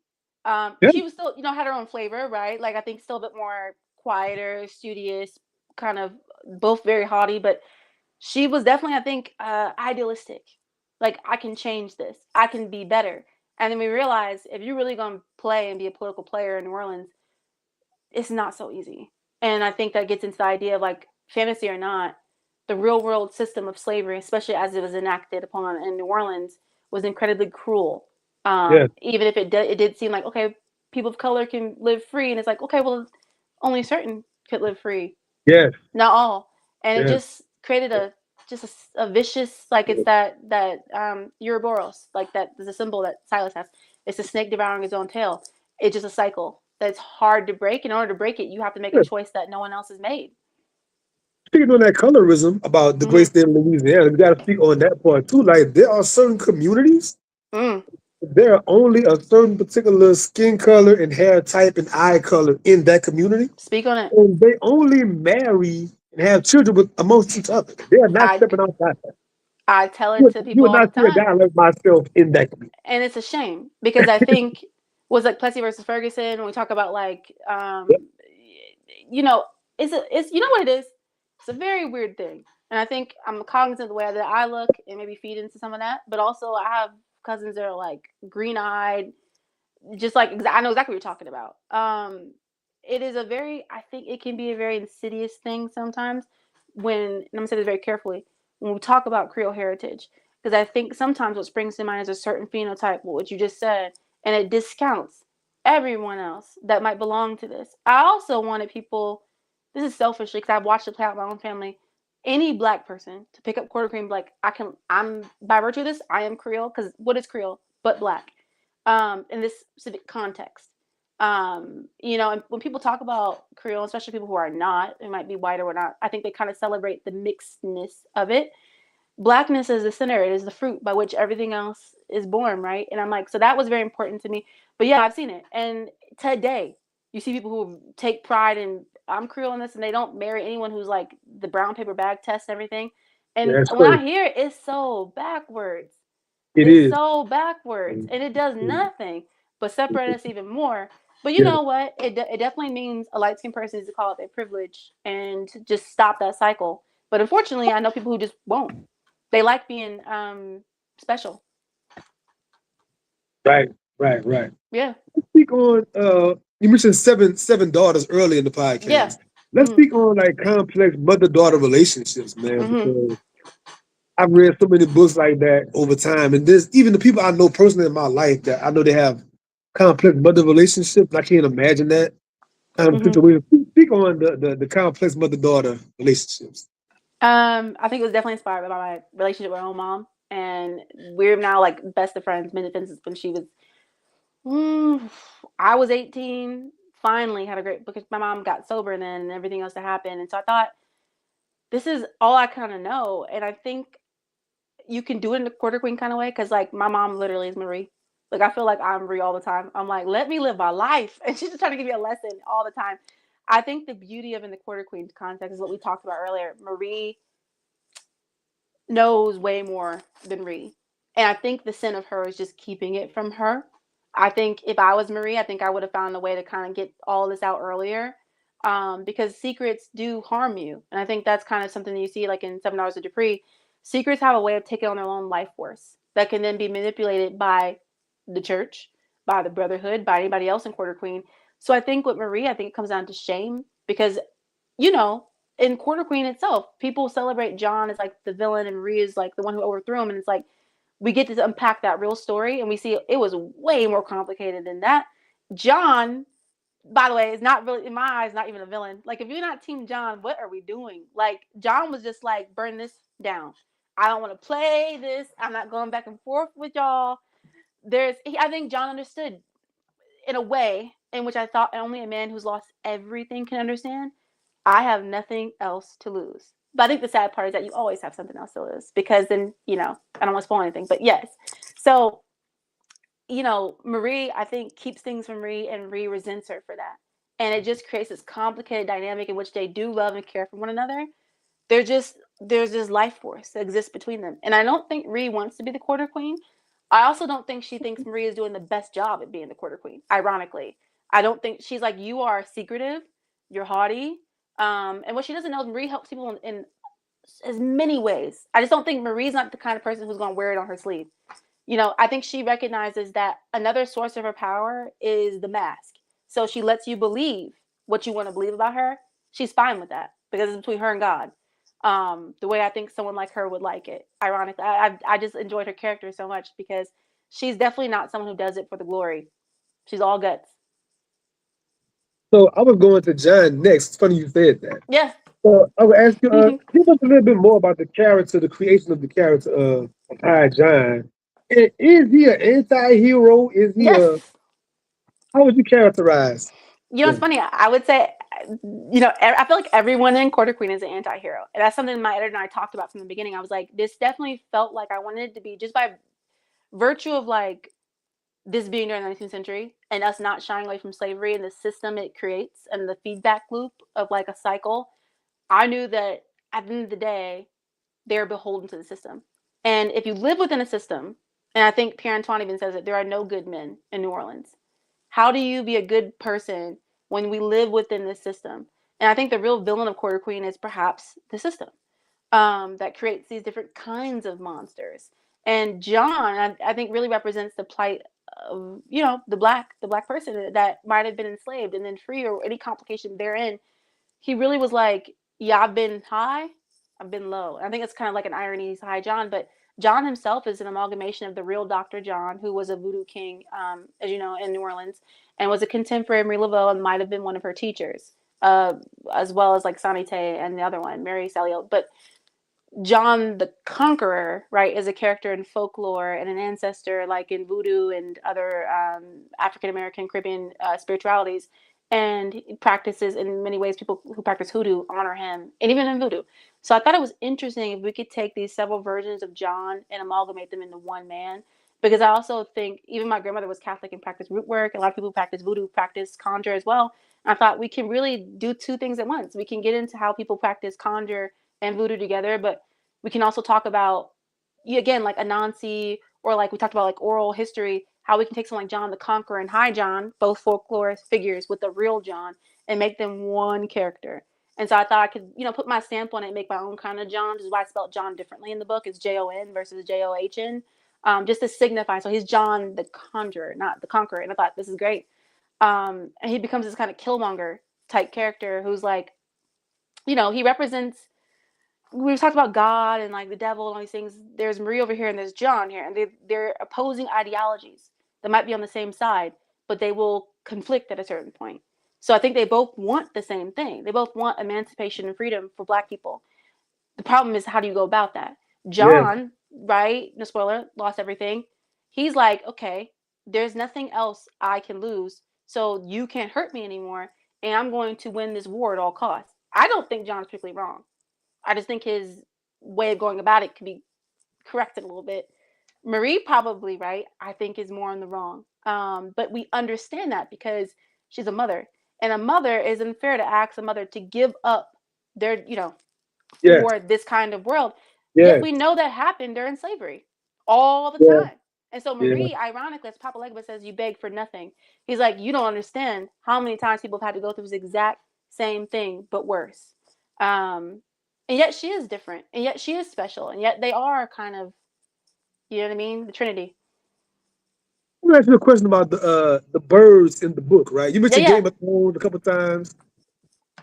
Yeah, She was still, had her own flavor, right? Like I think still a bit more quieter, studious, kind of both very haughty, but she was definitely, I think, idealistic. Like I can change this, I can be better. And then we realized if you're really gonna play and be a political player in New Orleans, it's not so easy. And I think that gets into the idea of like fantasy or not, the real world system of slavery, especially as it was enacted upon in New Orleans, was incredibly cruel. yeah, Even if it did seem like okay, people of color can live free, and it's like okay, well, only certain could live free, yes, not all, and it yes. just created a vicious like it's that Ouroboros, like that there's a symbol that Silas has. It's a snake devouring his own tail. It's just a cycle that's hard to break. In order to break it, you have to make a Yeah. choice that no one else has made. Speaking on that colorism about the great Mm-hmm. state of Louisiana, we got to speak on that part too. Like, there are certain communities, Mm. there are only a certain particular skin color and hair type and eye color in that community. Speak on it. And they only marry and have children with amongst each other. They are not I stepping outside that. I tell You it would, to you people would all the not see a time. guy like myself in that community. And it's a shame because I think was like Plessy versus Ferguson when we talk about like Yeah. you know it's you know what it is. It's a very weird thing, and I think I'm cognizant of the way that I look and maybe feed into some of that. But also, I have cousins that are like green eyed, just like I know exactly what you're talking about. It is a very I think it can be a very insidious thing sometimes when and I'm gonna say this very carefully when we talk about Creole heritage because I think sometimes what springs to mind is a certain phenotype, what you just said, and it discounts everyone else that might belong to this. I also wanted people. This is selfishly because I've watched it play out in my own family. Any black person to pick up quarter cream, like I'm by virtue of this, I am Creole because what is Creole but black? In this specific context. And when people talk about Creole, especially people who are not, it might be white or whatnot, I think they kind of celebrate the mixedness of it. Blackness is the center, it is the fruit by which everything else is born, right? And I'm like, so that was very important to me. But yeah, I've seen it. And today, you see people who take pride in I'm Creole in this and they don't marry anyone who's like the brown paper bag test and everything. Yeah, And that's when I crazy. hear it, it's so backwards. It It's is. so backwards and it does nothing but separate us even more. But you Yeah, know what? It definitely means a light skinned person needs to call it their privilege and to just stop that cycle. But unfortunately, I know people who just won't. They like being special. right, right, right. Yeah. Let's speak on you mentioned seven daughters early in the Yeah. podcast. Let's Mhm. speak on like complex mother-daughter relationships, man, Mhm. because I've read so many books like that over time. And there's even the people I know personally in my life that I know they have complex mother relationships. I can't imagine that kind of Mhm. situation. Speak on the complex mother-daughter relationships. I think it was definitely inspired by my relationship with my own mom and we're now like best of friends. Been since when she was, I was 18. Finally had a great, because my mom got sober then and everything else that happened, and so I thought this is all I kind of know, and I think you can do it in the quarter queen kind of way, because like my mom literally is Marie. Like I feel like I'm Marie all the time. I'm like, let me live my life, and she's just trying to give me a lesson all the time. I think the beauty of in the quarter queen context is what we talked about earlier. Marie knows way more than Ree. And I think the sin of her is just keeping it from her. I think if I was Marie, I think I would have found a way to kind of get all this out earlier, because secrets do harm you. And I think that's kind of something that you see like in 7 Hours of Dupree. Secrets have a way of taking on their own life force that can then be manipulated by the church, by the brotherhood, by anybody else in Quarter Queen. So I think with Marie, I think it comes down to shame, because you know, in Quarter Queen itself, people celebrate John as like the villain and Marie is like the one who overthrew him. And it's like we get to unpack that real story and we see it was way more complicated than that. John, by the way, is not really, in my eyes, not even a villain. Like if you're not Team John, what are we doing? Like John was just like, burn this down. I don't want to play this. I'm not going back and forth with y'all. I think John understood in a way in which I thought only a man who's lost everything can understand. I have nothing else to lose. But I think the sad part is that you always have something else to lose, because then, I don't want to spoil anything, but yes. So, Marie, I think, keeps things from Ree, and Ree resents her for that. And it just creates this complicated dynamic in which they do love and care for one another. There's this life force that exists between them. And I don't think Ree wants to be the quarter queen. I also don't think she thinks Marie is doing the best job at being the quarter queen, ironically. I don't think she's like, you are secretive, you're haughty. And what she doesn't know is Marie helps people in as many ways. I just don't think Marie's not the kind of person who's going to wear it on her sleeve. I think she recognizes that another source of her power is the mask. So she lets you believe what you want to believe about her. She's fine with that because it's between her and God. The way I think someone like her would like it. Ironically, I just enjoyed her character so much because she's definitely not someone who does it for the glory. She's all guts. So I was going to John next. It's funny you said that. Yeah. So I would ask you, give us a little bit more about the character, the creation of the character of High John. Is he an anti-hero? Is he Yes. how would you characterize? It's funny. I would say, I feel like everyone in Quarter Queen is an anti-hero. And that's something my editor and I talked about from the beginning. I was like, this definitely felt like I wanted it to be, just by virtue of like this being during the 19th century and us not shying away from slavery and the system it creates and the feedback loop of like a cycle. I knew that at the end of the day, they're beholden to the system. And if you live within a system, and I think Pierre Antoine even says that there are no good men in New Orleans. How do you be a good person when we live within this system? And I think the real villain of Quarter Queen is perhaps the system, that creates these different kinds of monsters. And John, I think, really represents the plight of the black person that might have been enslaved and then free, or any complication therein. He really was like, yeah, I've been high, I've been low. I think it's kind of like an irony, he's high John, but John himself is an amalgamation of the real Dr. John, who was a voodoo king, as you know, in New Orleans, and was a contemporary of Marie Laveau and might have been one of her teachers, as well as like Sanité and the other one, Mary Saliot. But John the Conqueror, right, is a character in folklore and an ancestor like in voodoo and other African American, Caribbean spiritualities. And he practices in many ways. People who practice hoodoo honor him, and even in voodoo. So I thought it was interesting if we could take these several versions of John and amalgamate them into one man. Because I also think even my grandmother was Catholic and practiced root work. A lot of people who practice voodoo practice conjure as well. And I thought we can really do two things at once. We can get into how people practice conjure and voodoo together, but we can also talk about, again, like Anansi, or like we talked about like oral history, how we can take someone like John the Conqueror and High John, both folklore figures, with the real John, and make them one character. And so I thought I could, put my stamp on it and make my own kind of John. This is why I spelled John differently in the book. It's Jon versus John, just to signify. So he's John the Conjurer, not the Conqueror. And I thought, this is great. And he becomes this kind of Killmonger type character who's like, he represents, we've talked about God and like the devil and all these things. There's Marie over here and there's John here, and they're opposing ideologies that might be on the same side, but they will conflict at a certain point. So I think they both want the same thing. They both want emancipation and freedom for Black people. The problem is, how do you go about that? John right? No spoiler, lost everything. He's like, okay, there's nothing else I can lose, so you can't hurt me anymore, and I'm going to win this war at all costs. I don't think John's particularly wrong. I just think his way of going about it could be corrected a little bit. Marie probably right. I think is more in the wrong. But we understand that because she's a mother, and a mother isn't fair to ask a mother to give up their, Yeah, for this kind of world. Yet yeah, we know that happened during slavery all the yeah, time. And so yeah. Marie, ironically, as Papa Legba says, you beg for nothing. He's like, you don't understand how many times people have had to go through this exact same thing, but worse. Um, and yet she is different, and yet she is special, and yet they are kind of, you know what I mean, the Trinity. Let me ask you a question about the birds in the book, right? You Yeah, mentioned yeah. Game of Thrones a couple times,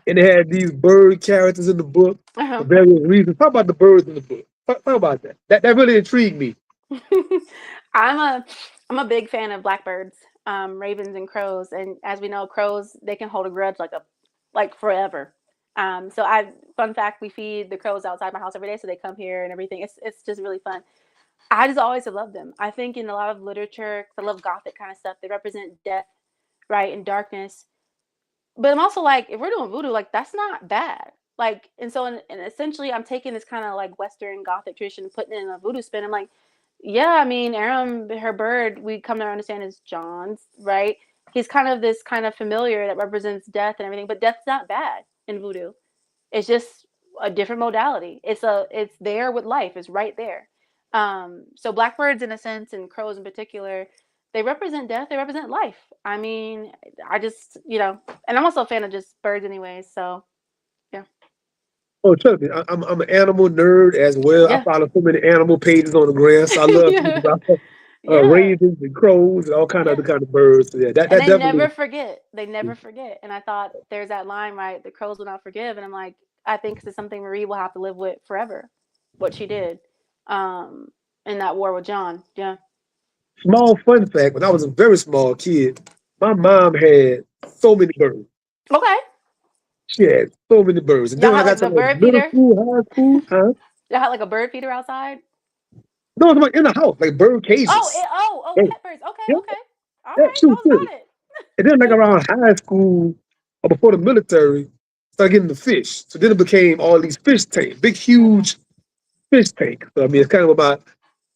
and they had these bird characters in the book for Uh-huh. various reasons. Talk about the birds in the book. Talk about that. That really intrigued me. I'm a I'm a big fan of blackbirds, ravens and crows, and as we know, crows they can hold a grudge like forever. So I fun fact, we feed the crows outside my house every day, so they come here and everything. It's just really fun. I just always have loved them. I think in a lot of literature, 'cause I love gothic kind of stuff. They represent death, right, and darkness. But I'm also like, if we're doing voodoo, like that's not bad. Like, and so, and essentially, I'm taking this kind of like Western Gothic tradition and putting it in a voodoo spin. I'm like, yeah, I mean, Aram, her bird, we come to understand is John's, right? He's kind of this kind of familiar that represents death and everything, but death's not bad in voodoo. It's just a different modality. It's there with life. It's right there. So blackbirds in a sense and crows in particular, they represent death. They represent life. I mean, I just and I'm also a fan of just birds anyways. So yeah, Oh, trust me, I'm an animal nerd as well. I yeah, follow so many animal pages on the ground, so I love reading yeah, about yeah, ravens and crows and all kind of yeah. other kind of birds. So yeah, that And that they definitely. never forget. They never forget. And I thought there's that line, right? The crows will not forgive. And I'm like, I think it's something Marie will have to live with forever. What she did, um, in that war with John. Yeah. Small fun fact: when I was a very small kid, my mom had so many birds. Okay. She had so many birds, and then Y'all when I had got like to the like bird middle feeder. school, high school, huh? Y'all had like a bird feeder outside. No, it's like in the house, like bird Oh, cages. oh, Yeah, pet birds. Okay, yeah, okay. All yeah, right, she I was was serious. about And then like it. around high school or before the military, started getting the fish. So then it became all these fish tanks, big, Okay. huge fish tank. So I mean, it's kind of what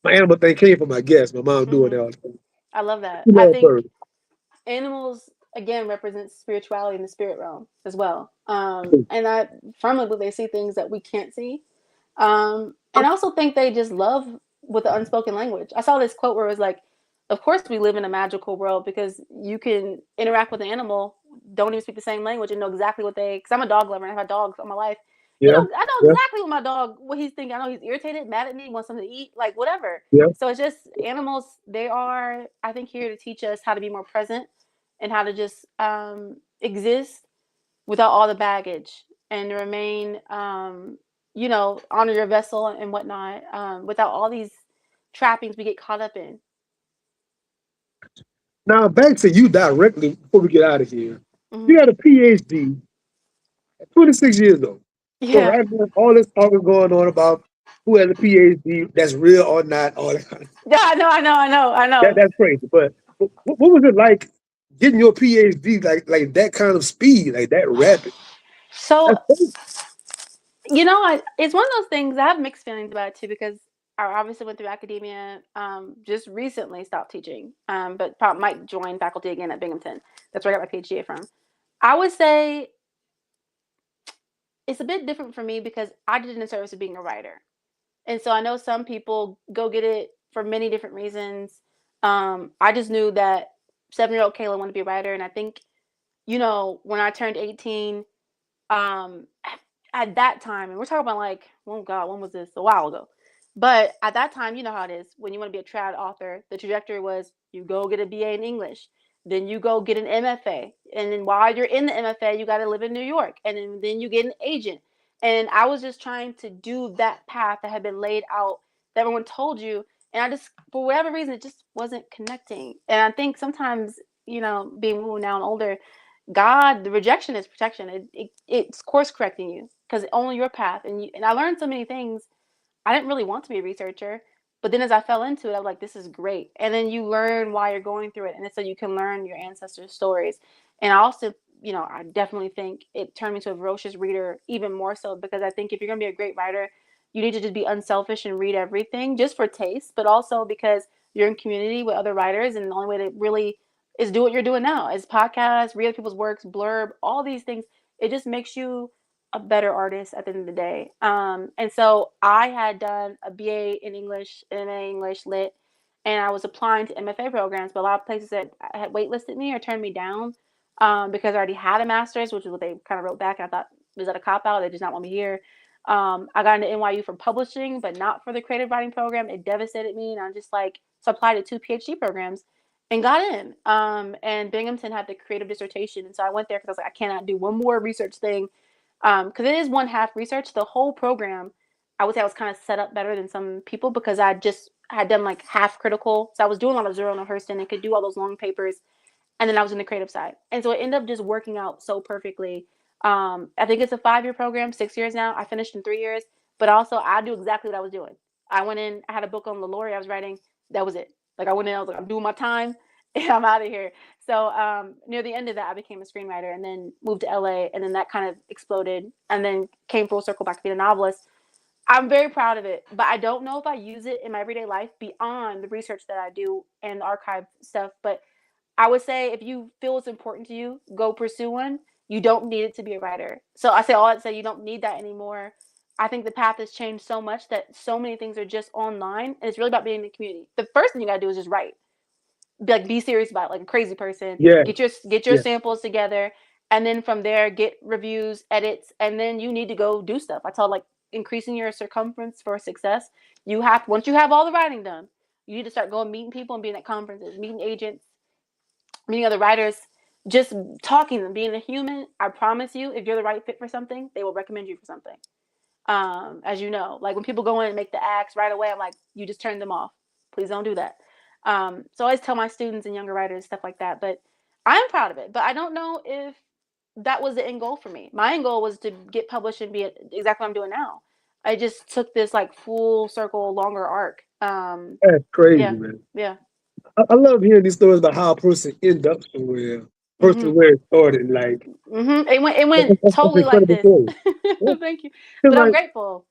my animal thing came from. I guess my mom doing that Hmm. all the time. I love that. She I love think birds. animals again represent spirituality in the spirit realm as well. And I firmly believe they see things that we can't see. And I also think they just love with the unspoken language. I saw this quote where it was like, of course we live in a magical world because you can interact with an animal, don't even speak the same language and know exactly what they, because I'm a dog lover and I've had dogs all my life. Yeah, I know yeah, exactly what my dog, what he's thinking. I know he's irritated, mad at me, wants something to eat, like whatever. yeah. So it's just animals, they are, I think, here to teach us how to be more present and how to just exist without all the baggage and remain, honor your vessel and whatnot, without all these trappings we get caught up in. Now back to you directly before we get out of here. Hmm. You got a PhD at 26 years old. So Yeah. right now, all this talk is going on about who has a PhD, that's real or not, all that kind of Yeah, I know. that's crazy. But what was it like getting your PhD like that kind of speed, like that rapid? So, That's crazy. it's one of those things I have mixed feelings about it too because I obviously went through academia, just recently stopped teaching, but probably might join faculty again at Binghamton. That's where I got my PhD from. I would say it's a bit different for me because I did it in service of being a writer. And so I know some people go get it for many different reasons. I just knew that 7-year-old Kayla wanted to be a writer. And I think, when I turned 18, um, at that time, and we're talking about like, oh God, when was this? A while ago. But at that time, you know how it is. When you want to be a trad author, the trajectory was you go get a BA in English, then you go get an MFA. And then while you're in the MFA, you got to live in New York. And then you get an agent. And I was just trying to do that path that had been laid out that everyone told you. And I just, for whatever reason, it just wasn't connecting. And I think sometimes, being woo now and older, God, the rejection is protection. It's course correcting you because only your path. And I learned so many things. I didn't really want to be a researcher. But then as I fell into it, I was like, this is great. And then you learn why you're going through it. And so you can learn your ancestors' stories. And I also, I definitely think it turned me into a ferocious reader even more so, because I think if you're going to be a great writer, you need to just be unselfish and read everything just for taste, but also because you're in community with other writers. And the only way to really is do what you're doing now is podcasts, read other people's works, blurb, all these things. It just makes you a better artist at the end of the day. And so I had done a BA in English, MA English Lit, and I was applying to MFA programs, but a lot of places that had waitlisted me or turned me down because I already had a master's, which is what they kind of wrote back. And I thought, was that a cop out? They just not want me here. I got into NYU for publishing, but not for the creative writing program. It devastated me, and I'm just like, so I applied to 2 PhD programs and got in. And Binghamton had the creative dissertation, and so I went there because I was like, I cannot do one more research thing. Because it is one half research. The whole program, I would say I was kind of set up better than some people because I just had done like half critical. So I was doing a lot of Zero and Hurston and could do all those long papers. And then I was in the creative side. And so it ended up just working out so perfectly. I think it's a 5-year program, 6 years now. I finished in 3 years. But also, I do exactly what I was doing. I went in, I had a book on LaLaurie I was writing. That was it. Like, I went in, I was like, I'm doing my time and I'm out of here. So near the end of that, I became a screenwriter and then moved to LA. And then that kind of exploded and then came full circle back to being a novelist. I'm very proud of it, but I don't know if I use it in my everyday life beyond the research that I do and the archive stuff. But I would say if you feel it's important to you, go pursue one. You don't need it to be a writer. So I say all that to say you don't need that anymore. I think the path has changed so much that so many things are just online, and it's really about being in the community. The first thing you gotta do is just write. Be serious about it, like a crazy person. Yeah, Get your yeah. samples together, and then from there get reviews, edits, and then you need to go do stuff. I tell like increasing your circumference for success. You have once you have all the writing done, you need to start going meeting people and being at conferences, meeting agents, meeting other writers, just talking to them, being a human. I promise you, if you're the right fit for something, they will recommend you for something. As you know, like when people go in and make the acts right away, I'm like, you just turn them off. Please don't do that. So I always tell my students and younger writers stuff like that. But I'm proud of it. But I don't know if that was the end goal for me. My end goal was to get published and be exactly what I'm doing now. I just took this like full circle, longer arc. That's crazy, Yeah, man. yeah. I love hearing these stories about how a person end up somewhere, person where it started. Like, It went that's totally like incredible this. story. Yeah. Thank you, 'Cause, but I'm like, grateful.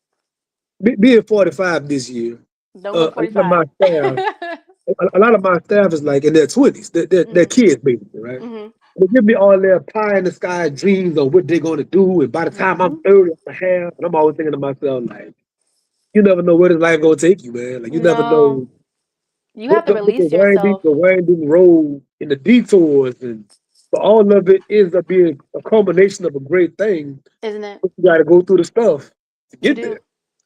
being 45 this year, Don't look a lot of my 45. staff, a lot of my staff is like in their 20s. They're kids, basically, right? Mhm. They give me all their pie in the sky dreams on what they're going to do. And by the time I'm Mhm. 30, I'm half. And I'm always thinking to myself, like, you never know where this life going to take you, man. Like, you never No, know you have to what release yourself, the winding road and the detours. And but all of it ends up being a culmination of a great thing. isn't it? But you got to go through the stuff to You get do. there.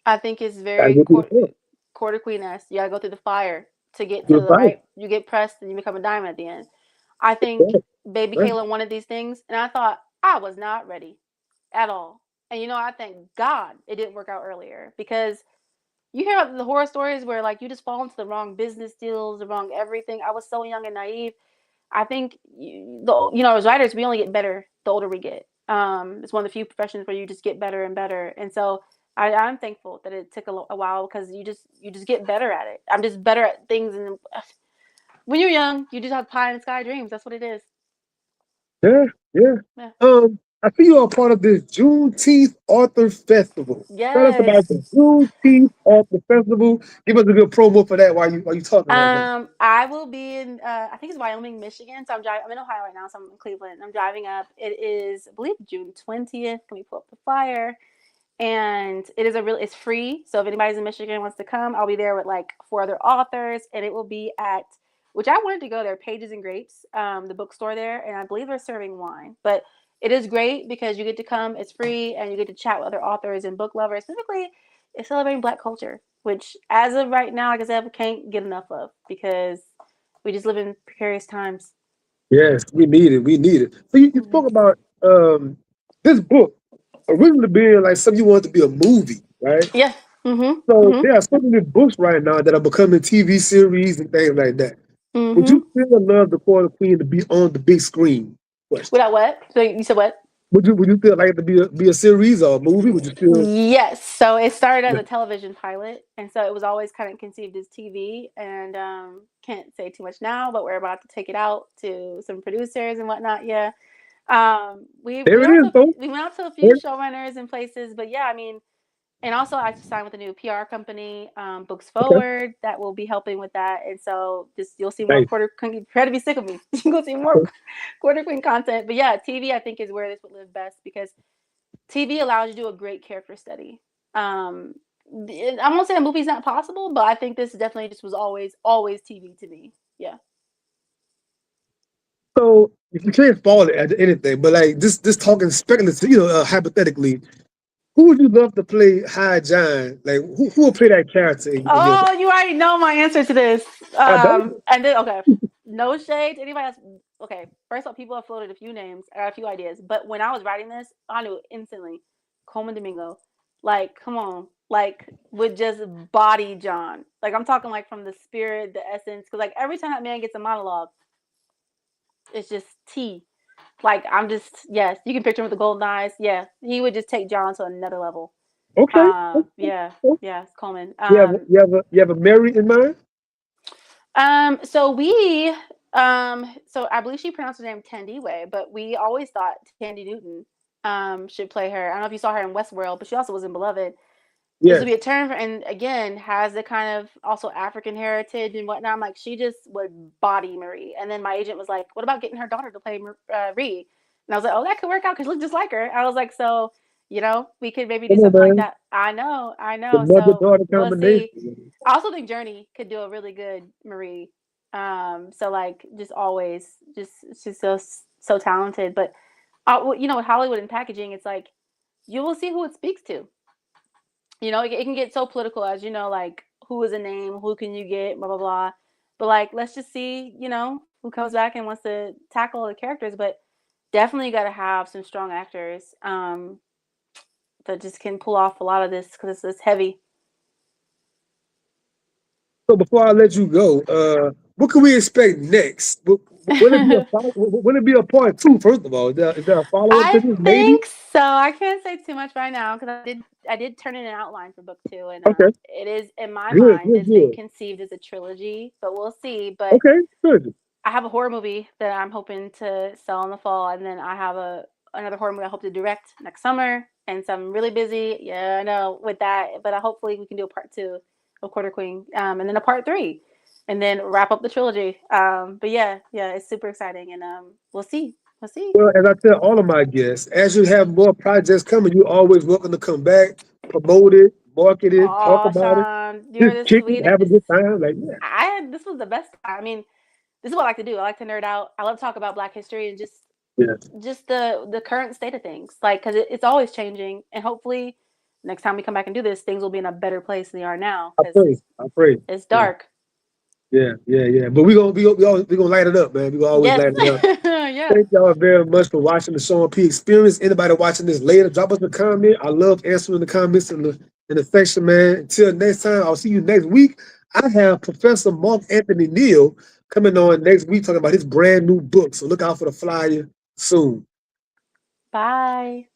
I think it's Got to very go through the stuff, quarter queen-esque. You gotta go through the fire to get through to the the fight. right. You get pressed and you become a diamond at the end. I think Right, baby right. Kayla wanted these things, and I thought I was not ready at all. And I thank God it didn't work out earlier because you hear about the horror stories where like you just fall into the wrong business deals, the wrong everything. I was so young and naive. I think as writers, we only get better the older we get. It's one of the few professions where you just get better and better. And so I'm thankful that it took a while because you just get better at it. I'm just better at things, and when you're young, you just have pie in the sky dreams. That's what it is. Yeah, yeah. Yeah. I see you are part of this Juneteenth Author Festival. Tell us about Yes. the Juneteenth Author Festival. Give us a good promo for that while you talking right now. I will be in. I think it's Wyoming, Michigan. So I'm driving. I'm in Ohio right now, so I'm in Cleveland. I'm driving up. It is, I believe, June 20th. Let me pull up the flyer. And it's free. So if anybody's in Michigan and wants to come, I'll be there with like 4 other authors, and it will be at, which I wanted to go there, Pages and Grapes, the bookstore there, and I believe they're serving wine. But it is great because you get to come, it's free, and you get to chat with other authors and book lovers. Specifically, it's celebrating Black culture, which as of right now, like I said, we can't get enough of because we just live in precarious times. Yes, we need it. We need it. So you Mm-hmm. spoke about this book originally being like something you wanted to be a movie, right? Yeah. Mm-hmm. So Mm-hmm. there are so many books right now that are becoming TV series and things like that. Would Mm-hmm. you still love the Quarter Queen to be on the big screen? Question. Without what? So you said what? Would you feel like it to be a series or a movie? Would you feel? Yes. So it started as a television pilot, and so it was always kind of conceived as TV. And can't say too much now, but we're about to take it out to some producers and whatnot. Yeah. There it is, folks. We went out to a few showrunners and places, but yeah, I mean, and also I just signed with a new PR company, Books Okay. Forward, that will be helping with that. And so just you'll see more Nice. Quarter Queen. Try to be sick of me. You'll see more Quarter Queen content. But yeah, TV I think is where this would live best because TV allows you to do a great character study. I'm not saying a movie's not possible, but I think this definitely just was always TV to me. Yeah. So if you can't follow it at anything, but like this talking speculative, hypothetically, who would you love to play High John? Like who will play that character in your book? Oh, you already know my answer to this. I don't. And then okay, no shade to anybody else. Okay, first of all, people have floated a few names. I got a few ideas, but when I was writing this, I knew instantly. Coleman Domingo, like, come on, like, would just body John. Like, I'm talking like from the spirit, the essence, because like every time that man gets a monologue, it's just tea. Like, I'm just yes, you can picture him with the golden eyes. Yeah, he would just take John to another level. Okay. Yeah, Okay. yeah, Coleman. You have a Mary in mind? So so I believe she pronounced her name Tandiwe, but we always thought Tandy Newton should play her. I don't know if you saw her in Westworld, but she also was in Beloved. This Yes. would be a turn for, and again has the kind of also African heritage and whatnot. I'm like, she just would body Marie. And then my agent was like, what about getting her daughter to play Marie? And I was like, oh, that could work out because she looked just like her. I was like, so we could maybe do Come on, something like man. that. I know. The mother So daughter we'll see. combination. I also think Journey could do a really good Marie. So like just always, just she's so talented. But with Hollywood and packaging, it's like you will see who it speaks to. It can get so political, as you know, like who is a name, who can you get, blah blah blah. But like, let's just see, who comes back and wants to tackle the characters. But definitely got to have some strong actors that just can pull off a lot of this because it's heavy. So before I let you go, what can we expect next? Will it be will it be a part two? First of all, is there a follow up to I this? Maybe. think so. I can't say too much right now because I did turn in an outline for book 2, and Okay. it is in my Good. mind Good. it's been Good. conceived as a trilogy, but we'll see. But Okay. Good. I have a horror movie that I'm hoping to sell in the fall, and then I have another horror movie I hope to direct next summer. And so I'm really busy. Yeah, I know with that, but hopefully we can do a part 2 of Quarter Queen, and then a part 3, and then wrap up the trilogy. But yeah, it's super exciting, and we'll see. We'll see. Well, as I tell all of my guests, as you have more projects coming, you're always welcome to come back, promote it, market it, talk Oh, about it, Sean, you're just the kick it, have a sweetest. good time. Like, yeah. This was the best time. I mean, this is what I like to do. I like to nerd out. I love to talk about Black history and just Yeah. just the current state of things, like because it's always changing, and hopefully next time we come back and do this, things will be in a better place than they are now I because pray. I pray. it's Yeah. dark. Yeah. But we gonna light it up, man. We gonna always Yes. light it up. Yeah. Thank y'all very much for watching the Sean P Experience. Anybody watching this later, drop us a comment. I love answering the comments in the section, man. Until next time, I'll see you next week. I have Professor Mark Anthony Neal coming on next week talking about his brand new book. So look out for the flyer soon. Bye.